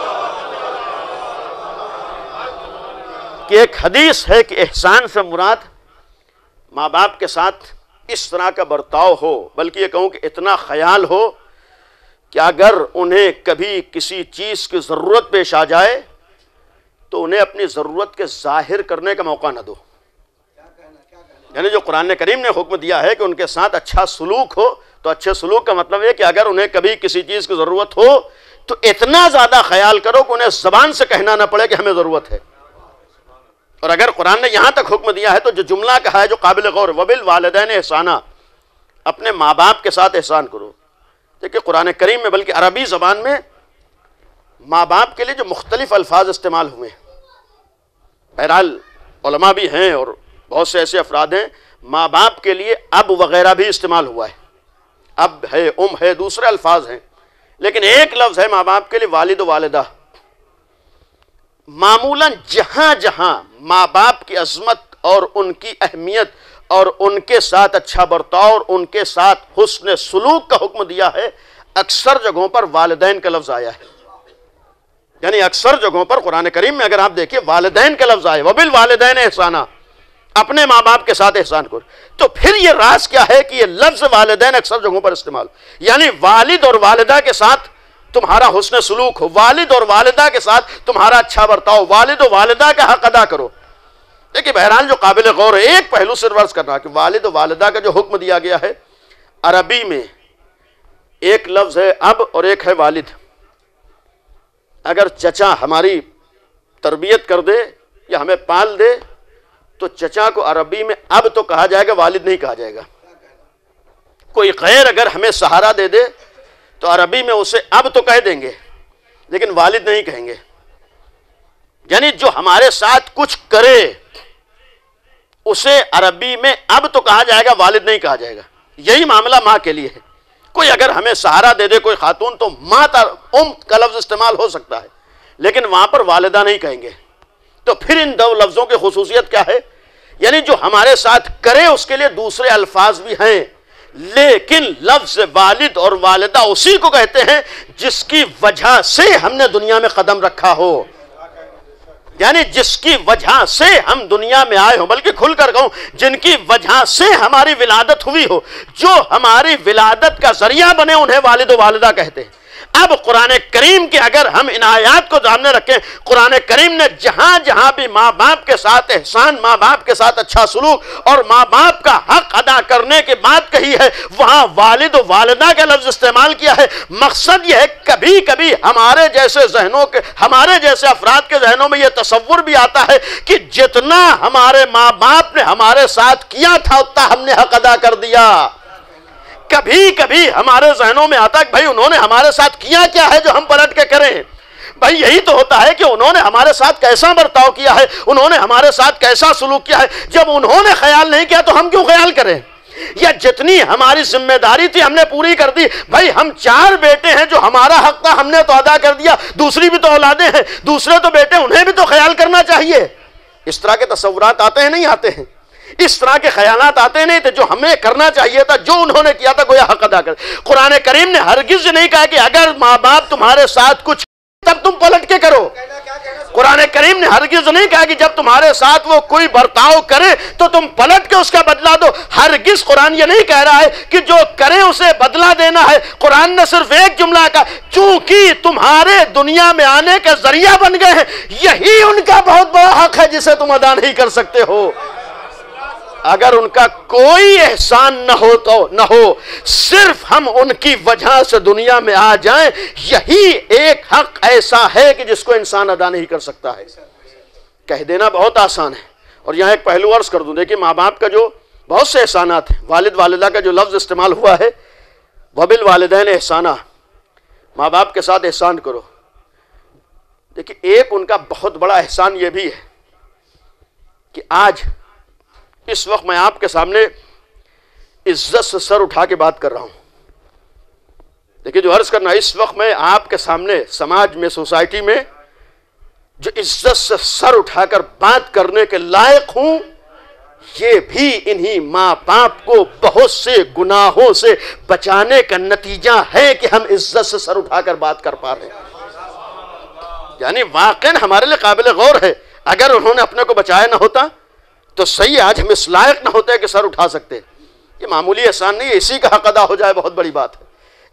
کی ایک حدیث ہے کہ احسان سے مراد ماں باپ کے ساتھ اس طرح کا برتاؤ ہو، بلکہ یہ کہوں کہ اتنا خیال ہو کہ اگر انہیں کبھی کسی چیز کی ضرورت پیش آ جائے تو انہیں اپنی ضرورت کے ظاہر کرنے کا موقع نہ دو۔ یعنی جو قرآن کریم نے حکم دیا ہے کہ ان کے ساتھ اچھا سلوک ہو، تو اچھے سلوک کا مطلب ہے کہ اگر انہیں کبھی کسی چیز کی ضرورت ہو تو اتنا زیادہ خیال کرو کہ انہیں زبان سے کہنا نہ پڑے کہ ہمیں ضرورت ہے۔ اور اگر قرآن نے یہاں تک حکم دیا ہے تو جو جملہ کہا ہے جو قابل غور، وَبِالْوَالِدَيْنِ إِحْسَانًا، اپنے ماں باپ کے ساتھ احسان کرو۔ دیکھیں قرآن کریم میں بلکہ عربی زبان میں ماں باپ کے لیے جو مختلف الفاظ استعمال ہوئے، بہرحال علماء بھی ہیں اور بہت سے ایسے افراد ہیں، ماں باپ کے لیے اب وغیرہ بھی استعمال ہوا ہے، اب ہے، ہے، دوسرے الفاظ ہیں، لیکن ایک لفظ ہے ماں باپ کے لیے والد و والدہ۔ معمولاً جہاں جہاں ماں باپ کی عظمت اور ان کی اہمیت اور ان کے ساتھ اچھا برتاؤ اور ان کے ساتھ حسن سلوک کا حکم دیا ہے، اکثر جگہوں پر والدین کا لفظ آیا ہے، یعنی اکثر جگہوں پر قرآن کریم میں اگر آپ دیکھیں والدین کا لفظ آیا، وَبِالْوَالِدَيْنِ إِحْسَانًا، اپنے ماں باپ کے ساتھ احسان کرو۔ تو پھر یہ راز کیا ہے کہ یہ لفظ والدین اکثر جگہوں پر استعمال، یعنی والد اور والدہ کے ساتھ تمہارا حسن سلوک ہو، والد اور والدہ کے ساتھ تمہارا اچھا برتاؤ، والد و والدہ کا حق ادا کرو۔ دیکھیں بہرحال جو قابل غور ہے، ایک پہلو صرف عرض کرنا کہ والد و والدہ کا جو حکم دیا گیا ہے، عربی میں ایک لفظ ہے اب اور ایک ہے والد۔ اگر چچا ہماری تربیت کر دے یا ہمیں پال دے تو چچا کو عربی میں اب تو کہا جائے گا، والد نہیں کہا جائے گا۔ کوئی غیر اگر ہمیں سہارا دے دے تو عربی میں اسے اب تو کہہ دیں گے لیکن والد نہیں کہیں گے، یعنی جو ہمارے ساتھ کچھ کرے اسے عربی میں اب تو کہا جائے گا، والد نہیں کہا جائے گا۔ یہی معاملہ ماں کے لیے ہے، کوئی اگر ہمیں سہارا دے دے کوئی خاتون تو ماں کا لفظ استعمال ہو سکتا ہے، لیکن وہاں پر والدہ نہیں کہیں گے۔ تو پھر ان دو لفظوں کی خصوصیت کیا ہے؟ یعنی جو ہمارے ساتھ کرے اس کے لیے دوسرے الفاظ بھی ہیں، لیکن لفظ والد اور والدہ اسی کو کہتے ہیں جس کی وجہ سے ہم نے دنیا میں قدم رکھا ہو، یعنی جس کی وجہ سے ہم دنیا میں آئے ہوں، بلکہ کھل کر کہوں جن کی وجہ سے ہماری ولادت ہوئی ہو، جو ہماری ولادت کا ذریعہ بنے انہیں والد و والدہ کہتے ہیں۔ اب قرآن کریم کے اگر ہم ان آیات کو ذہن رکھیں، قرآن کریم نے جہاں جہاں بھی ماں باپ کے ساتھ احسان، ماں باپ کے ساتھ اچھا سلوک اور ماں باپ کا حق ادا کرنے کی بات کہی ہے، وہاں والد و والدہ کا لفظ استعمال کیا ہے۔ مقصد یہ ہے کبھی کبھی ہمارے جیسے ذہنوں کے، ہمارے جیسے افراد کے ذہنوں میں یہ تصور بھی آتا ہے کہ جتنا ہمارے ماں باپ نے ہمارے ساتھ کیا تھا اتنا ہم نے حق ادا کر دیا۔ کبھی کبھی ہمارے ذہنوں میں آتا ہے کہ بھائی انہوں نے ہمارے ساتھ کیا کیا ہے جو ہم پلٹ کے کریں۔ بھائی یہی تو ہوتا ہے کہ انہوں نے ہمارے ساتھ کیسا برتاؤ کیا ہے، انہوں نے ہمارے ساتھ کیسا سلوک کیا ہے، جب انہوں نے خیال نہیں کیا تو ہم کیوں خیال کریں؟ یا جتنی ہماری ذمہ داری تھی ہم نے پوری کر دی. بھائی ہم 4 بیٹے ہیں، جو ہمارا حق تھا ہم نے تو ادا کر دیا، دوسری بھی تو اولادیں ہیں، دوسرے تو بیٹے، انہیں بھی تو خیال کرنا چاہیے. اس طرح کے تصورات آتے ہیں نہیں آتے ہیں، اس طرح کے خیالات آتے نہیں تھے. جو ہمیں کرنا چاہیے تھا، جو انہوں نے کیا تھا، گویا حق ادا کر. قرآن کریم نے ہرگز نہیں کہا کہ اگر ماں باپ تمہارے ساتھ کچھ تب تم پلٹ کے کرو. قرآن کریم نے ہرگز نہیں کہا کہ جب تمہارے ساتھ وہ کوئی برتاؤ کرے تو تم پلٹ کے اس کا بدلہ دو. ہرگز قرآن یہ نہیں کہہ رہا ہے کہ جو کرے اسے بدلہ دینا ہے. قرآن نے صرف ایک جملہ کہا، چونکہ تمہارے دنیا میں آنے کا ذریعہ بن گئے ہیں، یہی ان کا بہت بڑا حق ہے جسے تم ادا نہیں کر سکتے ہو. اگر ان کا کوئی احسان نہ ہو، صرف ہم ان کی وجہ سے دنیا میں آ جائیں، یہی ایک حق ایسا ہے کہ جس کو انسان ادا نہیں کر سکتا ہے. کہہ دینا بہت آسان ہے. اور یہاں ایک پہلو عرض کر دوں، دیکھیں ماں باپ کا جو بہت سے احسانات ہیں، والد والدہ کا جو لفظ استعمال ہوا ہے، وَبِالْوَالِدَيْنِ احسانہ، ماں باپ کے ساتھ احسان کرو. دیکھیں ایک ان کا بہت بڑا احسان یہ بھی ہے کہ آج اس وقت میں آپ کے سامنے عزت سے سر اٹھا کے بات کر رہا ہوں. دیکھیں جو عرض کرنا، اس وقت میں آپ کے سامنے سماج میں، سوسائٹی میں جو عزت سے سر اٹھا کر بات کرنے کے لائق ہوں، یہ بھی انہی ماں باپ کو بہت سے گناہوں سے بچانے کا نتیجہ ہے کہ ہم عزت سے سر اٹھا کر بات کر پا رہے ہیں. یعنی واقعاً ہمارے لیے قابل غور ہے. اگر انہوں نے اپنے کو بچایا نہ ہوتا تو صحیح آج ہم اس لائق نہ ہوتے کہ سر اٹھا سکتے. یہ معمولی احسان نہیں ہے، اسی کا حق ادا ہو جائے بہت بڑی بات ہے،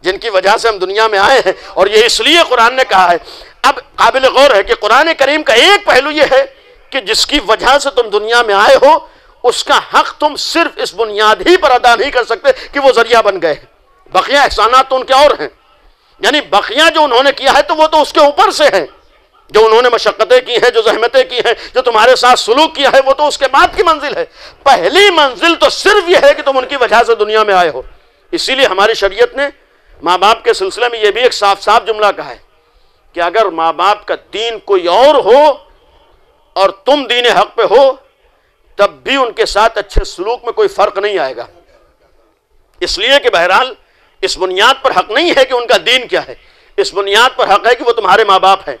جن کی وجہ سے ہم دنیا میں آئے ہیں. اور یہ اس لیے قرآن نے کہا ہے. اب قابل غور ہے کہ قرآن کریم کا ایک پہلو یہ ہے کہ جس کی وجہ سے تم دنیا میں آئے ہو، اس کا حق تم صرف اس بنیاد ہی پر ادا نہیں کر سکتے کہ وہ ذریعہ بن گئے. بقیہ احسانات تو ان کے اور ہیں. یعنی بقیہ جو انہوں نے کیا ہے تو وہ تو اس کے اوپر سے ہیں. جو انہوں نے مشقتیں کی ہیں، جو زحمتیں کی ہیں، جو تمہارے ساتھ سلوک کیا ہے، وہ تو اس کے بعد کی منزل ہے. پہلی منزل تو صرف یہ ہے کہ تم ان کی وجہ سے دنیا میں آئے ہو. اسی لیے ہماری شریعت نے ماں باپ کے سلسلے میں یہ بھی ایک صاف صاف جملہ کہا ہے کہ اگر ماں باپ کا دین کوئی اور ہو اور تم دین حق پہ ہو، تب بھی ان کے ساتھ اچھے سلوک میں کوئی فرق نہیں آئے گا. اس لیے کہ بہرحال اس بنیاد پر حق نہیں ہے کہ ان کا دین کیا ہے، اس بنیاد پر حق ہے کہ وہ تمہارے ماں باپ ہیں.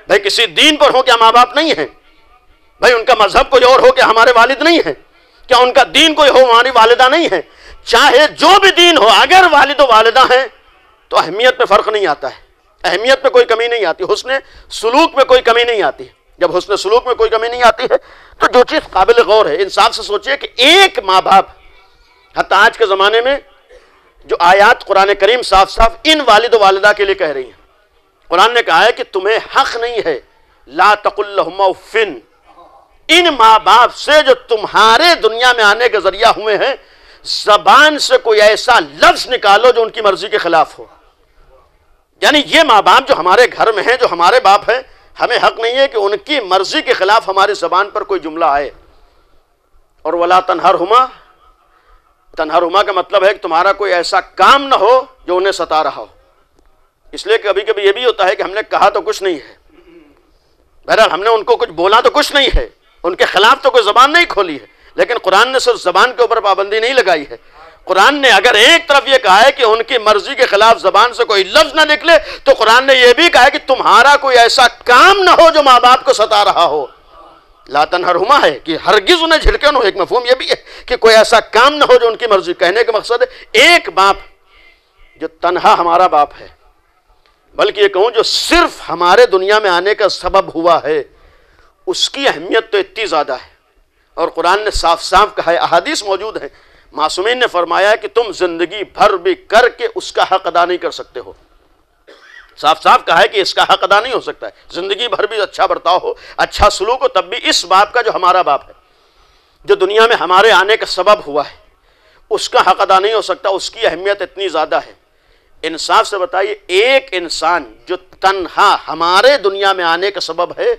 بھائی کسی دین پر ہو کیا ماں باپ نہیں ہیں؟ بھائی ان کا مذہب کوئی اور ہو کیا ہمارے والد نہیں ہیں؟ کیا ان کا دین کوئی ہو ہماری والدہ نہیں ہیں؟ چاہے جو بھی دین ہو، اگر والد و والدہ ہیں تو اہمیت میں فرق نہیں آتا ہے، اہمیت میں کوئی کمی نہیں آتی، حسن سلوک میں کوئی کمی نہیں آتی. جب حسن سلوک میں کوئی کمی نہیں آتی ہے تو جو چیز قابل غور ہے، انصاف سے سوچئے کہ ایک ماں باپ، حتیٰ آج کے زمانے میں جو آیات قرآن کریم صاف صاف ان والد و والدہ کے لیے کہہ رہی ہیں. قرآن نے کہا ہے کہ تمہیں حق نہیں ہے لا تقل لہما اف، ان ماں باپ سے جو تمہارے دنیا میں آنے کے ذریعہ ہوئے ہیں، زبان سے کوئی ایسا لفظ نکالو جو ان کی مرضی کے خلاف ہو. یعنی یہ ماں باپ جو ہمارے گھر میں ہیں، جو ہمارے باپ ہیں، ہمیں حق نہیں ہے کہ ان کی مرضی کے خلاف ہماری زبان پر کوئی جملہ آئے. اور ولا تنہرہما، تنہرہما کا مطلب ہے کہ تمہارا کوئی ایسا کام نہ ہو جو انہیں ستا رہا ہو. اس لیے کبھی کبھی یہ بھی ہوتا ہے کہ ہم نے کہا تو کچھ نہیں ہے، بہرحال ہم نے ان کو کچھ بولا تو کچھ نہیں ہے، ان کے خلاف تو کوئی زبان نہیں کھولی ہے، لیکن قرآن نے صرف زبان کے اوپر پابندی نہیں لگائی ہے. قرآن نے اگر ایک طرف یہ کہا ہے کہ ان کی مرضی کے خلاف زبان سے کوئی لفظ نہ نکلے، تو قرآن نے یہ بھی کہا ہے کہ تمہارا کوئی ایسا کام نہ ہو جو ماں باپ کو ستا رہا ہو. لا تنہرہما ہے کہ ہرگز انہیں جھڑکے نہ ہو. ایک مفہوم یہ بھی ہے کہ کوئی ایسا کام نہ ہو جو ان کی مرضی. کہنے کا مقصد ہے ایک باپ جو تنہا ہمارا باپ ہے، بلکہ یہ کہوں جو صرف ہمارے دنیا میں آنے کا سبب ہوا ہے، اس کی اہمیت تو اتنی زیادہ ہے. اور قرآن نے صاف صاف کہا ہے، احادیث موجود ہیں، معصومین نے فرمایا ہے کہ تم زندگی بھر بھی کر کے اس کا حق ادا نہیں کر سکتے ہو. صاف صاف کہا ہے کہ اس کا حق ادا نہیں ہو سکتا ہے. زندگی بھر بھی اچھا برتاؤ ہو، اچھا سلوک ہو، تب بھی اس باپ کا جو ہمارا باپ ہے، جو دنیا میں ہمارے آنے کا سبب ہوا ہے، اس کا حق ادا نہیں ہو سکتا. اس کی اہمیت اتنی زیادہ ہے. انصاف سے بتائیے، ایک انسان جو تنہا ہمارے دنیا میں آنے کا سبب ہے،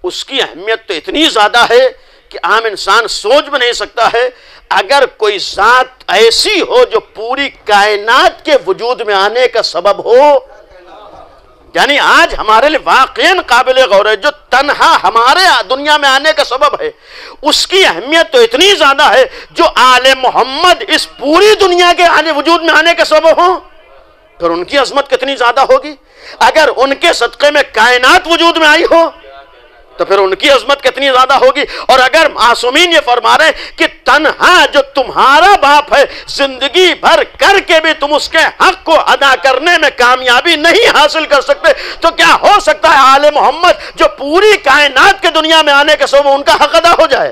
اس کی اہمیت تو اتنی زیادہ ہے کہ عام انسان سوچ بھی نہیں سکتا ہے. اگر کوئی ذات ایسی ہو جو پوری کائنات کے وجود میں آنے کا سبب ہو، یعنی آج ہمارے لیے واقعاً قابل غور ہے، جو تنہا ہمارے دنیا میں آنے کا سبب ہے اس کی اہمیت تو اتنی زیادہ ہے، جو آل محمد اس پوری دنیا کے آنے وجود میں آنے کا سبب ہوں پھر ان کی عظمت کتنی زیادہ ہوگی۔ اگر ان کے صدقے میں کائنات وجود میں آئی ہو تو پھر ان کی عظمت کتنی زیادہ ہوگی۔ اور اگر معصومین یہ فرما رہے ہیں کہ تنہا جو تمہارا باپ ہے زندگی بھر کر کے بھی تم اس کے حق کو ادا کرنے میں کامیابی نہیں حاصل کر سکتے، تو کیا ہو سکتا ہے آل محمد جو پوری کائنات کے دنیا میں آنے کے سبب ان کا حق ادا ہو جائے؟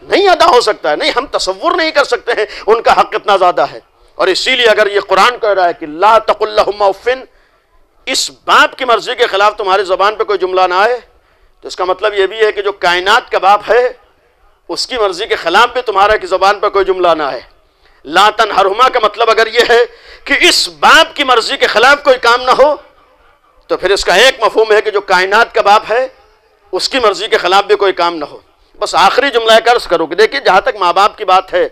نہیں ادا ہو سکتا ہے، نہیں، ہم تصور نہیں کر سکتے ہیں ان کا حق کتنا زیادہ ہے۔ اور اسی لیے اگر یہ قرآن کہہ رہا ہے کہ لا تقل لہما اف، اس باپ کی مرضی کے خلاف تمہاری زبان پہ کوئی جملہ نہ آئے، تو اس کا مطلب یہ بھی ہے کہ جو کائنات کا باپ ہے اس کی مرضی کے خلاف بھی تمہارا کی زبان پر کوئی جملہ نہ ہے۔ لا تنہرہما کا مطلب اگر یہ ہے کہ اس باپ کی مرضی کے خلاف کوئی کام نہ ہو، تو پھر اس کا ایک مفہوم ہے کہ جو کائنات کا باپ ہے اس کی مرضی کے خلاف بھی کوئی کام نہ ہو۔ بس آخری جملہ عرض کرو کہ دیکھیے جہاں تک ماں باپ کی بات ہے،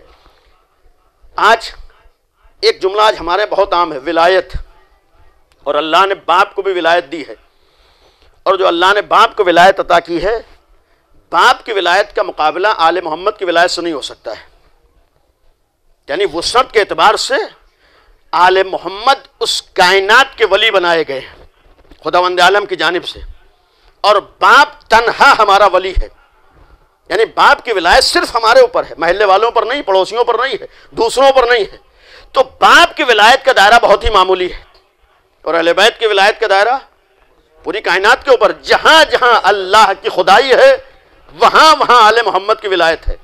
آج ایک جملہ آج ہمارے بہت عام ہے، ولایت، اور اللہ نے باپ کو بھی ولایت دی ہے، اور جو اللہ نے باپ کو ولایت عطا کی ہے، باپ کی ولایت کا مقابلہ آل محمد کی ولایت سے نہیں ہو سکتا ہے۔ یعنی وسعت کے اعتبار سے آل محمد اس کائنات کے ولی بنائے گئے خداوند عالم کی جانب سے، اور باپ تنہا ہمارا ولی ہے۔ یعنی باپ کی ولایت صرف ہمارے اوپر ہے، محلے والوں پر نہیں، پڑوسیوں پر نہیں ہے، دوسروں پر نہیں ہے۔ تو باپ کی ولایت کا دائرہ بہت ہی معمولی ہے، اور اہل بیت کی ولایت کا دائرہ پوری کائنات کے اوپر، جہاں جہاں اللہ کی خدائی ہے وہاں وہاں آل محمد کی ولایت ہے۔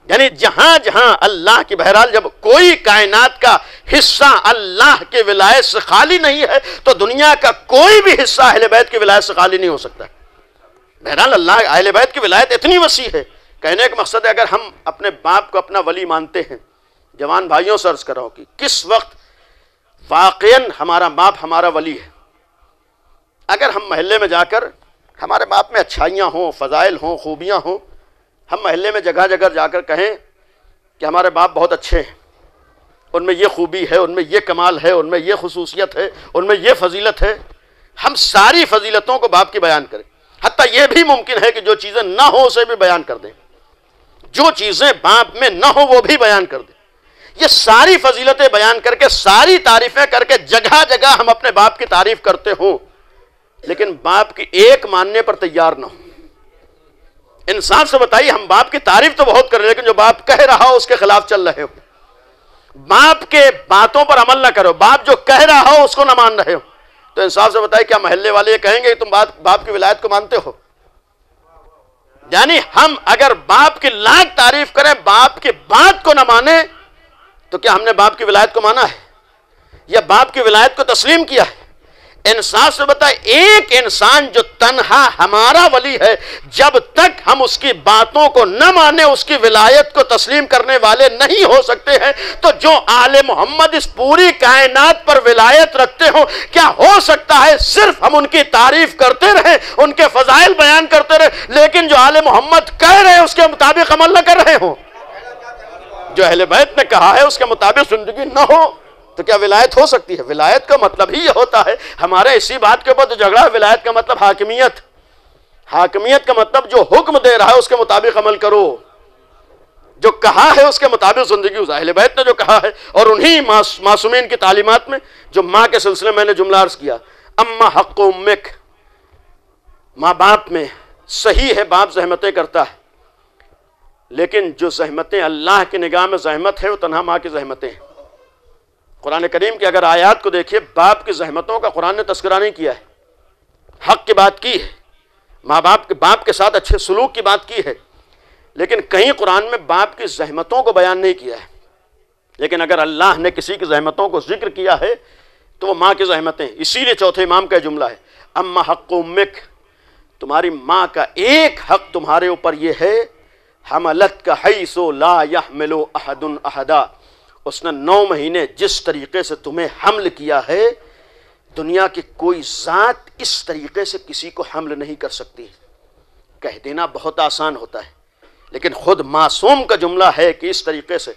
یعنی جہاں جہاں اللہ کی، بہرحال جب کوئی کائنات کا حصہ اللہ کی ولایت سے خالی نہیں ہے تو دنیا کا کوئی بھی حصہ اہل بیت کی ولایت سے خالی نہیں ہو سکتا۔ بہرحال اللہ اہل بیت کی ولایت اتنی وسیع ہے، کہنے کا مقصد ہے اگر ہم اپنے باپ کو اپنا ولی مانتے ہیں، جوان بھائیوں سے عرض کر رہا ہوں کہ کس وقت واقعاً ہمارا باپ ہمارا ولی ہے۔ اگر ہم محلے میں جا کر ہمارے باپ میں اچھائیاں ہوں، فضائل ہوں، خوبیاں ہوں، ہم محلے میں جگہ جگہ جا کر کہیں کہ ہمارے باپ بہت اچھے ہیں، ان میں یہ خوبی ہے، ان میں یہ کمال ہے، ان میں یہ خصوصیت ہے، ان میں یہ فضیلت ہے، ہم ساری فضیلتوں کو باپ کی بیان کریں، حتیٰ یہ بھی ممکن ہے کہ جو چیزیں نہ ہوں اسے بھی بیان کر دیں، جو چیزیں باپ میں نہ ہوں وہ بھی بیان کر دیں۔ یہ ساری فضیلتیں بیان کر کے، ساری تعریفیں کر کے جگہ جگہ ہم اپنے باپ کی تعریف کرتے ہوں، لیکن باپ کی ایک ماننے پر تیار نہ ہو۔ انصاف سے بتائیے، ہم باپ کی تعریف تو بہت کر رہے ہیں لیکن جو باپ کہہ رہا ہو اس کے خلاف چل رہے ہو، باپ کے باتوں پر عمل نہ کرو، باپ جو کہہ رہا ہو اس کو نہ مان رہے ہو، تو انصاف سے بتائیے کیا محلے والے یہ کہیں گے کہ تم باپ کی ولایت کو مانتے ہو؟ یعنی ہم اگر باپ کی لاکھ تعریف کریں، باپ کی بات کو نہ مانیں، تو کیا ہم نے باپ کی ولایت کو مانا ہے یا باپ کی ولایت کو تسلیم کیا ہے؟ انصاف سے بتائے، ایک انسان جو تنہا ہمارا ولی ہے، جب تک ہم اس کی باتوں کو نہ مانیں، اس کی ولایت کو تسلیم کرنے والے نہیں ہو سکتے ہیں۔ تو جو آل محمد اس پوری کائنات پر ولایت رکھتے ہوں، کیا ہو سکتا ہے صرف ہم ان کی تعریف کرتے رہیں، ان کے فضائل بیان کرتے رہیں، لیکن جو آل محمد کہہ رہے ہیں اس کے مطابق عمل نہ کر رہے ہوں؟ جو اہل بیت نے کہا ہے اس کے مطابق زندگی نہ ہو تو کیا ولایت ہو سکتی ہے؟ ولایت کا مطلب ہی یہ ہوتا ہے، ہمارے اسی بات کے اوپر تو جھگڑا ہے، ولایت کا مطلب حاکمیت۔ حاکمیت کا مطلب جو حکم دے رہا ہے اس کے مطابق عمل کرو، جو کہا ہے اس کے مطابق زندگی گزارو۔ اہل بیت نے جو کہا ہے، اور انہی معصومین کی تعلیمات میں جو ماں کے سلسلے میں نے جملہ عرض کیا، اما حق امک، ماں باپ میں صحیح ہے باپ زحمتیں کرتا ہے، لیکن جو زحمتیں اللہ کی نگاہ میں زحمت ہے وہ تنہا ماں کی زحمتیں ہیں۔ قرآن کریم کی اگر آیات کو دیکھیے، باپ کی زحمتوں کا قرآن نے تذکرہ نہیں کیا ہے، حق کی بات کی ہے، ماں باپ کے ساتھ اچھے سلوک کی بات کی ہے، لیکن کہیں قرآن میں باپ کی زحمتوں کو بیان نہیں کیا ہے۔ لیکن اگر اللہ نے کسی کی زحمتوں کو ذکر کیا ہے تو وہ ماں کی زحمتیں، اسی لیے چوتھے امام کا جملہ ہے، اما حق امک، تمہاری ماں کا ایک حق تمہارے اوپر یہ ہے، حملت کا حیث لا یحمل احد احدا، اس نے 9 مہینے جس طریقے سے تمہیں حمل کیا ہے، دنیا کی کوئی ذات اس طریقے سے کسی کو حمل نہیں کر سکتی۔ کہہ دینا بہت آسان ہوتا ہے، لیکن خود معصوم کا جملہ ہے کہ اس طریقے سے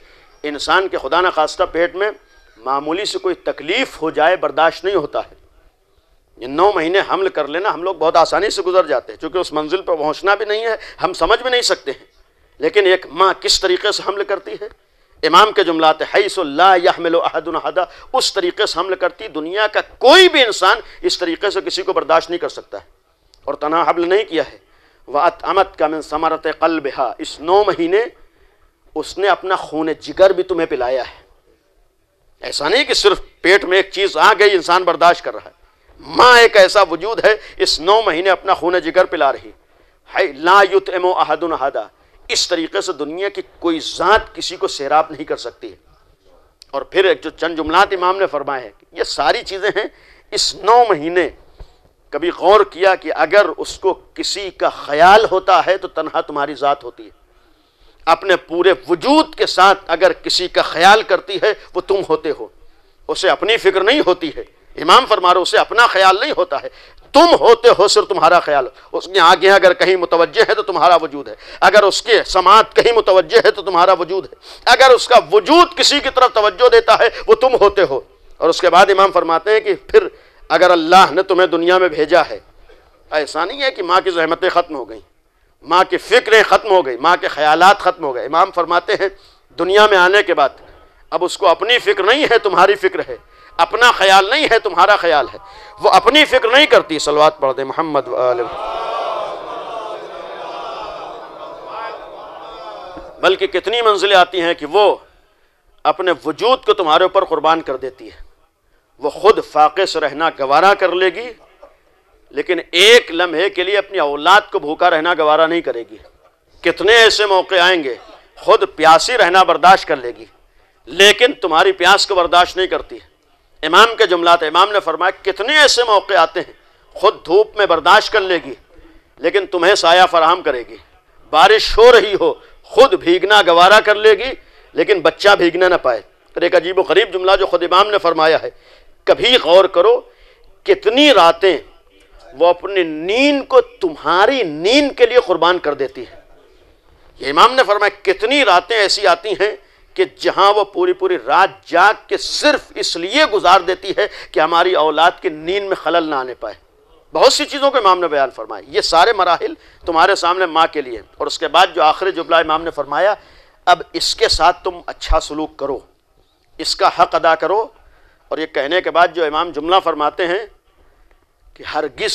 انسان کے خدا نخواستہ پیٹ میں معمولی سے کوئی تکلیف ہو جائے برداشت نہیں ہوتا ہے، یہ 9 مہینے حمل کر لینا ہم لوگ بہت آسانی سے گزر جاتے ہیں، چونکہ اس منزل پر پہنچنا بھی نہیں ہے، ہم سمجھ بھی نہیں سکتے ہیں، لیکن ایک ماں کس طریقے سے حمل کرتی ہے، امام کے جملات حیث لا یحمل احد احدا، اس طریقے سے حمل کرتی دنیا کا کوئی بھی انسان اس طریقے سے کسی کو برداشت نہیں کر سکتا ہے، اور تنہا حمل نہیں کیا ہے۔ وَأَطْعَمَتْكَ مِنْ ثَمَرَةِ قَلْبِهَا، اس 9 مہینے اس نے اپنا خون جگر بھی تمہیں پلایا ہے، ایسا نہیں کہ صرف پیٹ میں ایک چیز آ گئی انسان برداشت کر رہا ہے، ماں ایک ایسا وجود ہے اس 9 مہینے اپنا خون جگر پلا رہی ہے، لا یطعم احد احدا، اس طریقے سے دنیا کی کوئی ذات کسی کو سیراب نہیں کر سکتی ہے۔ اور پھر ایک جو چند جملات امام نے فرمائے ہیں، یہ ساری چیزیں ہیں اس 9 مہینے، کبھی غور کیا کہ اگر اس کو کسی کا خیال ہوتا ہے تو تنہا تمہاری ذات ہوتی ہے، اپنے پورے وجود کے ساتھ اگر کسی کا خیال کرتی ہے وہ تم ہوتے ہو، اسے اپنی فکر نہیں ہوتی ہے، امام فرما رہے اسے اپنا خیال نہیں ہوتا ہے، تم ہوتے ہو، صرف تمہارا خیال، اس کی آنکھیں اگر کہیں متوجہ ہے تو تمہارا وجود ہے، اگر اس کے سماعت کہیں متوجہ ہے تو تمہارا وجود ہے، اگر اس کا وجود کسی کی طرف توجہ دیتا ہے وہ تم ہوتے ہو۔ اور اس کے بعد امام فرماتے ہیں کہ پھر اگر اللہ نے تمہیں دنیا میں بھیجا ہے، ایسا نہیں ہے کہ ماں کی زحمتیں ختم ہو گئیں، ماں کی فکریں ختم ہو گئی، ماں کے خیالات ختم ہو گئے، امام فرماتے ہیں دنیا میں آنے کے بعد اب اس کو اپنی فکر نہیں ہے، تمہاری فکر ہے، اپنا خیال نہیں ہے، تمہارا خیال ہے، وہ اپنی فکر نہیں کرتی، صلوات پڑھ دیں محمد وآلہ، بلکہ کتنی منزلیں آتی ہیں کہ وہ اپنے وجود کو تمہارے اوپر قربان کر دیتی ہے، وہ خود فاقے سے رہنا گوارا کر لے گی، لیکن ایک لمحے کے لیے اپنی اولاد کو بھوکا رہنا گوارا نہیں کرے گی۔ کتنے ایسے موقع آئیں گے خود پیاسی رہنا برداشت کر لے گی، لیکن تمہاری پیاس کو برداشت نہیں کرتی ہے۔ امام کے جملات، امام نے فرمایا کتنے ایسے موقع آتے ہیں خود دھوپ میں برداشت کر لے گی لیکن تمہیں سایہ فراہم کرے گی، بارش ہو رہی ہو خود بھیگنا گوارا کر لے گی لیکن بچہ بھیگنا نہ پائے۔ پھر ایک عجیب و غریب جملہ جو خود امام نے فرمایا ہے، کبھی غور کرو کتنی راتیں وہ اپنی نیند کو تمہاری نیند کے لیے قربان کر دیتی ہے۔ یہ امام نے فرمایا کتنی راتیں ایسی آتی ہیں کہ جہاں وہ پوری پوری رات جاگ کے صرف اس لیے گزار دیتی ہے کہ ہماری اولاد کی نیند میں خلل نہ آنے پائے۔ بہت سی چیزوں کو امام نے بیان فرمایا، یہ سارے مراحل تمہارے سامنے ماں کے لیے، اور اس کے بعد جو آخری جملہ امام نے فرمایا، اب اس کے ساتھ تم اچھا سلوک کرو، اس کا حق ادا کرو۔ اور یہ کہنے کے بعد جو امام جملہ فرماتے ہیں کہ ہرگز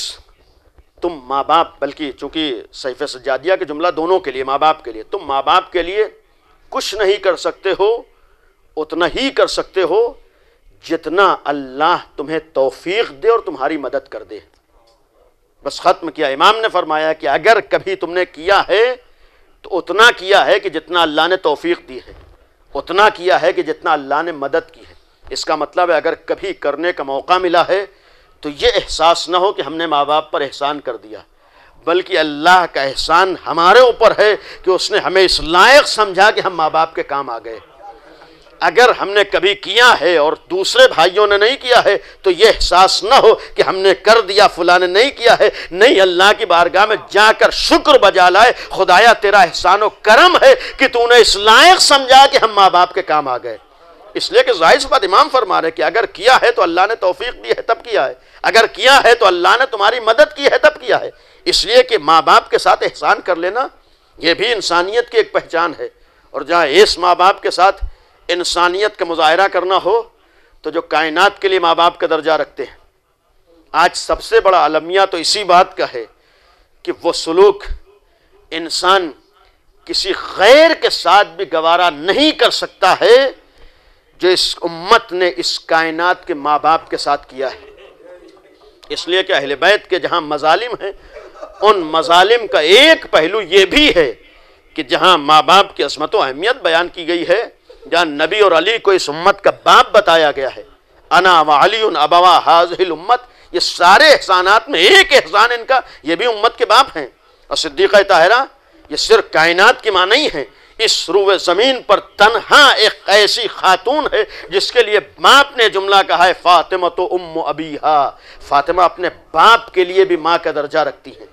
تم ماں باپ، بلکہ چونکہ صحیفہ سجادیہ کے جملہ دونوں کے لیے، ماں باپ کے لیے، تم ماں باپ کے لیے کچھ نہیں کر سکتے ہو، اتنا ہی کر سکتے ہو جتنا اللہ تمہیں توفیق دے اور تمہاری مدد کر دے۔ بس ختم کیا۔ امام نے فرمایا کہ اگر کبھی تم نے کیا ہے تو اتنا کیا ہے کہ جتنا اللہ نے توفیق دی ہے، اتنا کیا ہے کہ جتنا اللہ نے مدد کی ہے۔ اس کا مطلب ہے اگر کبھی کرنے کا موقع ملا ہے تو یہ احساس نہ ہو کہ ہم نے ماں باپ پر احسان کر دیا، بلکہ اللہ کا احسان ہمارے اوپر ہے کہ اس نے ہمیں اس لائق سمجھا کہ ہم ماں باپ کے کام آ گئے۔ اگر ہم نے کبھی کیا ہے اور دوسرے بھائیوں نے نہیں کیا ہے تو یہ احساس نہ ہو کہ ہم نے کر دیا، فلاں نے نہیں کیا ہے، نہیں، اللہ کی بارگاہ میں جا کر شکر بجا لائے، خدایا تیرا احسان و کرم ہے کہ تو نے اس لائق سمجھا کہ ہم ماں باپ کے کام آ گئے۔ اس لیے کہ ظاہر سی بات امام فرما رہے کہ اگر کیا ہے تو اللہ نے توفیق دی ہے تب کیا ہے، اگر کیا ہے تو اللہ نے تمہاری مدد کی ہے تب کیا ہے۔ اس لیے کہ ماں باپ کے ساتھ احسان کر لینا یہ بھی انسانیت کی ایک پہچان ہے، اور جہاں اس ماں باپ کے ساتھ انسانیت کا مظاہرہ کرنا ہو تو جو کائنات کے لیے ماں باپ کا درجہ رکھتے ہیں، آج سب سے بڑا المیہ تو اسی بات کا ہے کہ وہ سلوک انسان کسی غیر کے ساتھ بھی گوارا نہیں کر سکتا ہے جو اس امت نے اس کائنات کے ماں باپ کے ساتھ کیا ہے۔ اس لیے کہ اہل بیت کے جہاں مظالم ہیں، ان مظالم کا ایک پہلو یہ بھی ہے کہ جہاں ماں باپ کی عظمت و اہمیت بیان کی گئی ہے، جہاں نبی اور علی کو اس امت کا باپ بتایا گیا ہے، انا وعلی ابوا ھذہ الامت، یہ سارے احسانات میں ایک احسان ان کا، یہ بھی امت کے باپ ہیں۔ اور صدیقہ طاہرہ یہ صرف کائنات کی ماں نہیں ہے، اس روئے زمین پر تنہا ایک ایسی خاتون ہے جس کے لیے باپ نے جملہ کہا ہے فاطمہ تو ام ابیہا، فاطمہ اپنے باپ کے لیے بھی ماں کا درجہ رکھتی ہیں۔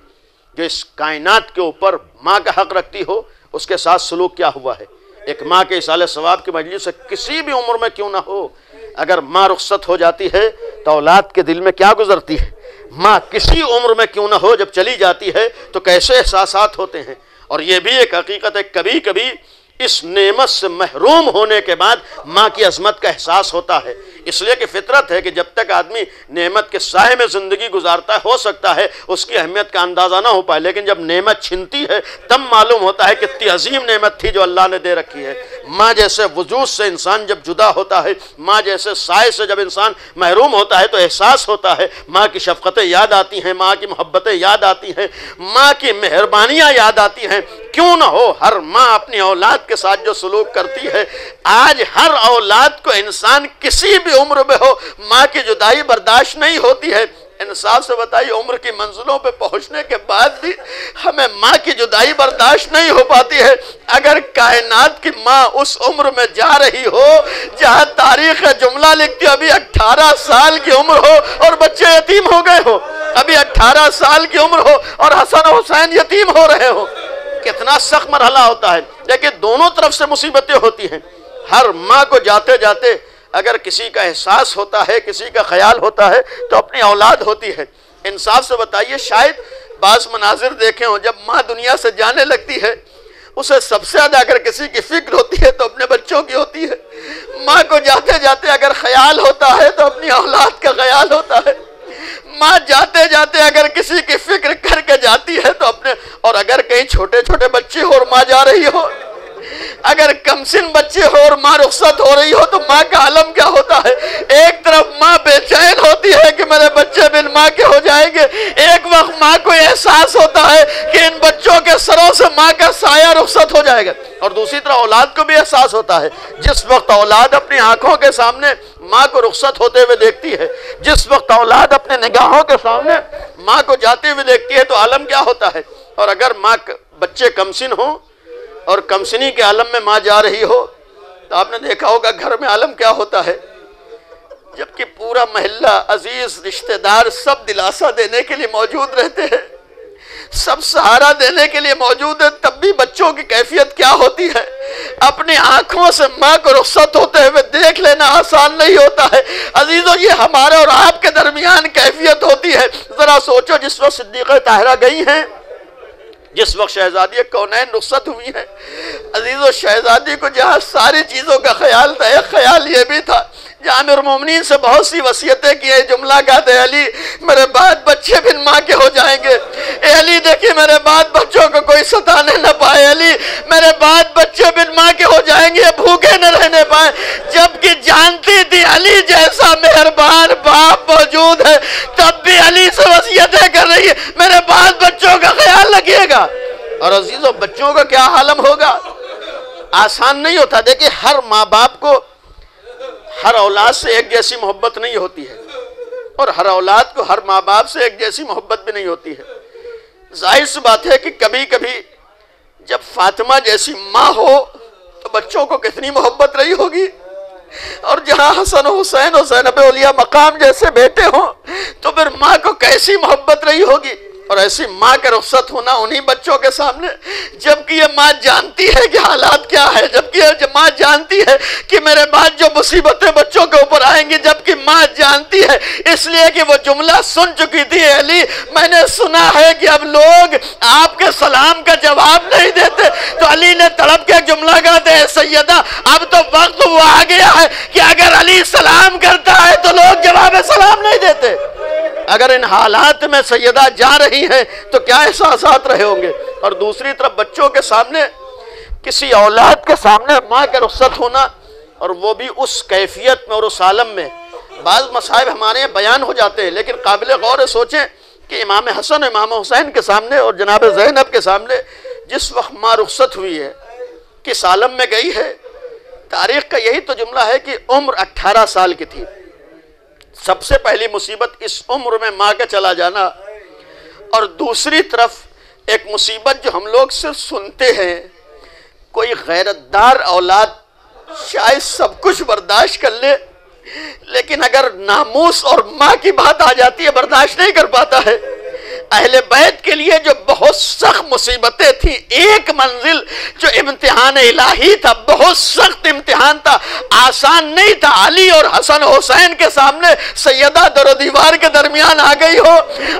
جو اس کائنات کے اوپر ماں کا حق رکھتی ہو، اس کے ساتھ سلوک کیا ہوا ہے۔ ایک ماں کے اصالہ ثواب کی مجلس سے کسی بھی عمر میں کیوں نہ ہو، اگر ماں رخصت ہو جاتی ہے تو اولاد کے دل میں کیا گزرتی ہے، ماں کسی عمر میں کیوں نہ ہو جب چلی جاتی ہے تو کیسے احساسات ہوتے ہیں۔ اور یہ بھی ایک حقیقت ہے، کبھی کبھی اس نعمت سے محروم ہونے کے بعد ماں کی عظمت کا احساس ہوتا ہے، اس لیے کہ فطرت ہے کہ جب تک آدمی نعمت کے سائے میں زندگی گزارتا ہے، ہو سکتا ہے اس کی اہمیت کا اندازہ نہ ہو پائے، لیکن جب نعمت چھنتی ہے تب معلوم ہوتا ہے کہ کتنی عظیم نعمت تھی جو اللہ نے دے رکھی ہے۔ ماں جیسے وجود سے انسان جب جدا ہوتا ہے، ماں جیسے سائے سے جب انسان محروم ہوتا ہے تو احساس ہوتا ہے، ماں کی شفقتیں یاد آتی ہیں، ماں کی محبتیں یاد آتی ہیں، ماں کی مہربانیاں یاد آتی ہیں۔ کیوں نہ ہو ہر ماں اپنی اولاد کے ساتھ جو سلوک کرتی ہے، آج ہر اولاد کو انسان کسی بھی عمر میں ہو ماں کی جدائی برداشت نہیں ہوتی ہے۔ انصاف سے بتائیے، عمر کی منزلوں پہ پہنچنے کے بعد بھی ہمیں ماں کی جدائی برداشت نہیں ہو پاتی ہے۔ اگر کائنات کی ماں اس عمر میں جا رہی ہو جہاں تاریخ جملہ لکھتی ہو، ابھی 18 سال کی عمر ہو اور بچے یتیم ہو گئے ہو، ابھی 18 سال کی عمر ہو اور حسن و حسین یتیم ہو رہے ہو، کتنا سخت مرحلہ ہوتا ہے۔ لیکن دونوں طرف سے مصیبتیں ہوتی ہیں۔ ہر ماں کو جاتے جاتے اگر کسی کا احساس ہوتا ہے، کسی کا خیال ہوتا ہے تو اپنی اولاد ہوتی ہے۔ انصاف سے بتائیے، شاید بعض مناظر دیکھے ہوں، جب ماں دنیا سے جانے لگتی ہے اسے سب سے زیادہ اگر کسی کی فکر ہوتی ہے تو اپنے بچوں کی ہوتی ہے۔ ماں کو جاتے جاتے اگر خیال ہوتا ہے تو اپنی اولاد کا خیال ہوتا ہے۔ ماں جاتے جاتے اگر کسی کی فکر کر کے جاتی ہے تو اپنے، اور اگر کہیں چھوٹے چھوٹے بچے ہو اور ماں جا رہی ہو، اگر کم سن بچے ہو اور ماں رخصت ہو رہی ہو تو ماں کا عالم کیا ہوتا ہے۔ ایک طرف ماں بے چین ہوتی ہے کہ میرے بچے بن ماں کے ہو جائیں گے، ایک وقت ماں کو احساس ہوتا ہے کہ ان بچوں کے سروں سے ماں کا سایہ رخصت ہو جائے گا، اور دوسری طرف اولاد کو بھی احساس ہوتا ہے۔ جس وقت اولاد اپنی آنکھوں کے سامنے ماں کو رخصت ہوتے ہوئے دیکھتی ہے، جس وقت اولاد اپنے نگاہوں کے سامنے ماں کو جاتے ہوئے دیکھتی ہے تو عالم کیا ہوتا ہے۔ اور اگر ماں بچے کمسن ہوں اور کمسنی کے عالم میں ماں جا رہی ہو تو آپ نے دیکھا ہوگا گھر میں عالم کیا ہوتا ہے۔ جبکہ پورا محلہ، عزیز، رشتہ دار سب دلاسا دینے کے لیے موجود رہتے ہیں، سب سہارا دینے کے لیے موجود ہے، تب بھی بچوں کی کیفیت کیا ہوتی ہے۔ اپنی آنکھوں سے ماں کو رخصت ہوتے ہوئے دیکھ لینا آسان نہیں ہوتا ہے۔ عزیزو، یہ ہمارے اور آپ کے درمیان کیفیت ہوتی ہے۔ ذرا سوچو، جس وقت صدیقہ طاہرہ گئی ہیں، جس وقت شہزادی کونین رخصت ہوئی ہیں، عزیزو شہزادی کو جہاں ساری چیزوں کا خیال تھا، ایک خیال یہ بھی تھا، جہاں امیر المومنین سے بہت سی وصیتیں کی ہیں، جملہ کہتے ہیں، علی میرے بعد بچے بن ماں کے ہو جائیں گے، اے علی دیکھیں میرے بعد بچوں کو کوئی ستانے نہ پائے، علی میرے بعد بچے بن ماں کے ہو جائیں گے، بھوکے نہ رہنے پائے، جبکہ جانتی تھی علی جیسا مہربان باپ موجود ہے، تب بھی علی سے وصیتیں کر رہی ہے، میرے بعد بچوں کا خیال رکھیے گا۔ اور عزیزو، بچوں کا کیا عالم ہوگا، آسان نہیں ہوتا۔ دیکھیں، ہر ماں باپ کو ہر اولاد سے ایک جیسی محبت نہیں ہوتی ہے، اور ہر اولاد کو ہر ماں باپ سے ایک جیسی محبت بھی نہیں ہوتی ہے۔ ظاہر سی بات ہے کہ کبھی کبھی جب فاطمہ جیسی ماں ہو تو بچوں کو کتنی محبت رہی ہوگی، اور جہاں حسن و حسین اور زینب اولیاء مقام جیسے بیٹے ہوں تو پھر ماں کو کیسی محبت رہی ہوگی۔ اور ایسی ماں کا رخصت ہونا انہی بچوں کے سامنے، جبکہ یہ ماں جانتی ہے کہ حالات کیا ہے، جبکہ یہ ماں جانتی ہے کہ میرے بعد جو مصیبتیں بچوں کے اوپر آئیں گی، جبکہ ماں جانتی ہے، اس لیے کہ وہ جملہ سن چکی تھی، علی میں نے سنا ہے کہ اب لوگ آپ کے سلام کا جواب نہیں دیتے، تو علی نے تڑپ کے جملہ کہتے ہیں، سیدہ اب تو وقت وہ آ گیا ہے کہ اگر علی سلام کرتا ہے تو لوگ جواب سلام نہیں دیتے۔ اگر ان حالات میں سیدہ جا رہی ہیں تو کیا احساسات رہے ہوں گے۔ اور دوسری طرف بچوں کے سامنے، کسی اولاد کے سامنے ماں کا رخصت ہونا، اور وہ بھی اس کیفیت میں اور اس عالم میں، بعض مصائب ہمارے بیان ہو جاتے ہیں، لیکن قابل غور ہے، سوچیں کہ امام حسن امام حسین کے سامنے اور جناب زینب کے سامنے جس وقت ماں رخصت ہوئی ہے، کس عالم میں گئی ہے۔ تاریخ کا یہی تو جملہ ہے کہ عمر 18 سال کی تھی۔ سب سے پہلی مصیبت اس عمر میں ماں کا چلا جانا، اور دوسری طرف ایک مصیبت جو ہم لوگ صرف سنتے ہیں، کوئی غیرتدار اولاد شاید سب کچھ برداشت کر لے، لیکن اگر ناموس اور ماں کی بات آ جاتی ہے برداشت نہیں کر پاتا ہے۔ اہل بیت کے لیے جو بہت سخت مصیبتیں تھیں، ایک منزل جو امتحان الہی تھا، بہت سخت امتحان تھا، آسان نہیں تھا۔ علی اور حسن حسین کے سامنے سیدہ در و دیوار کے درمیان آ گئی ہو،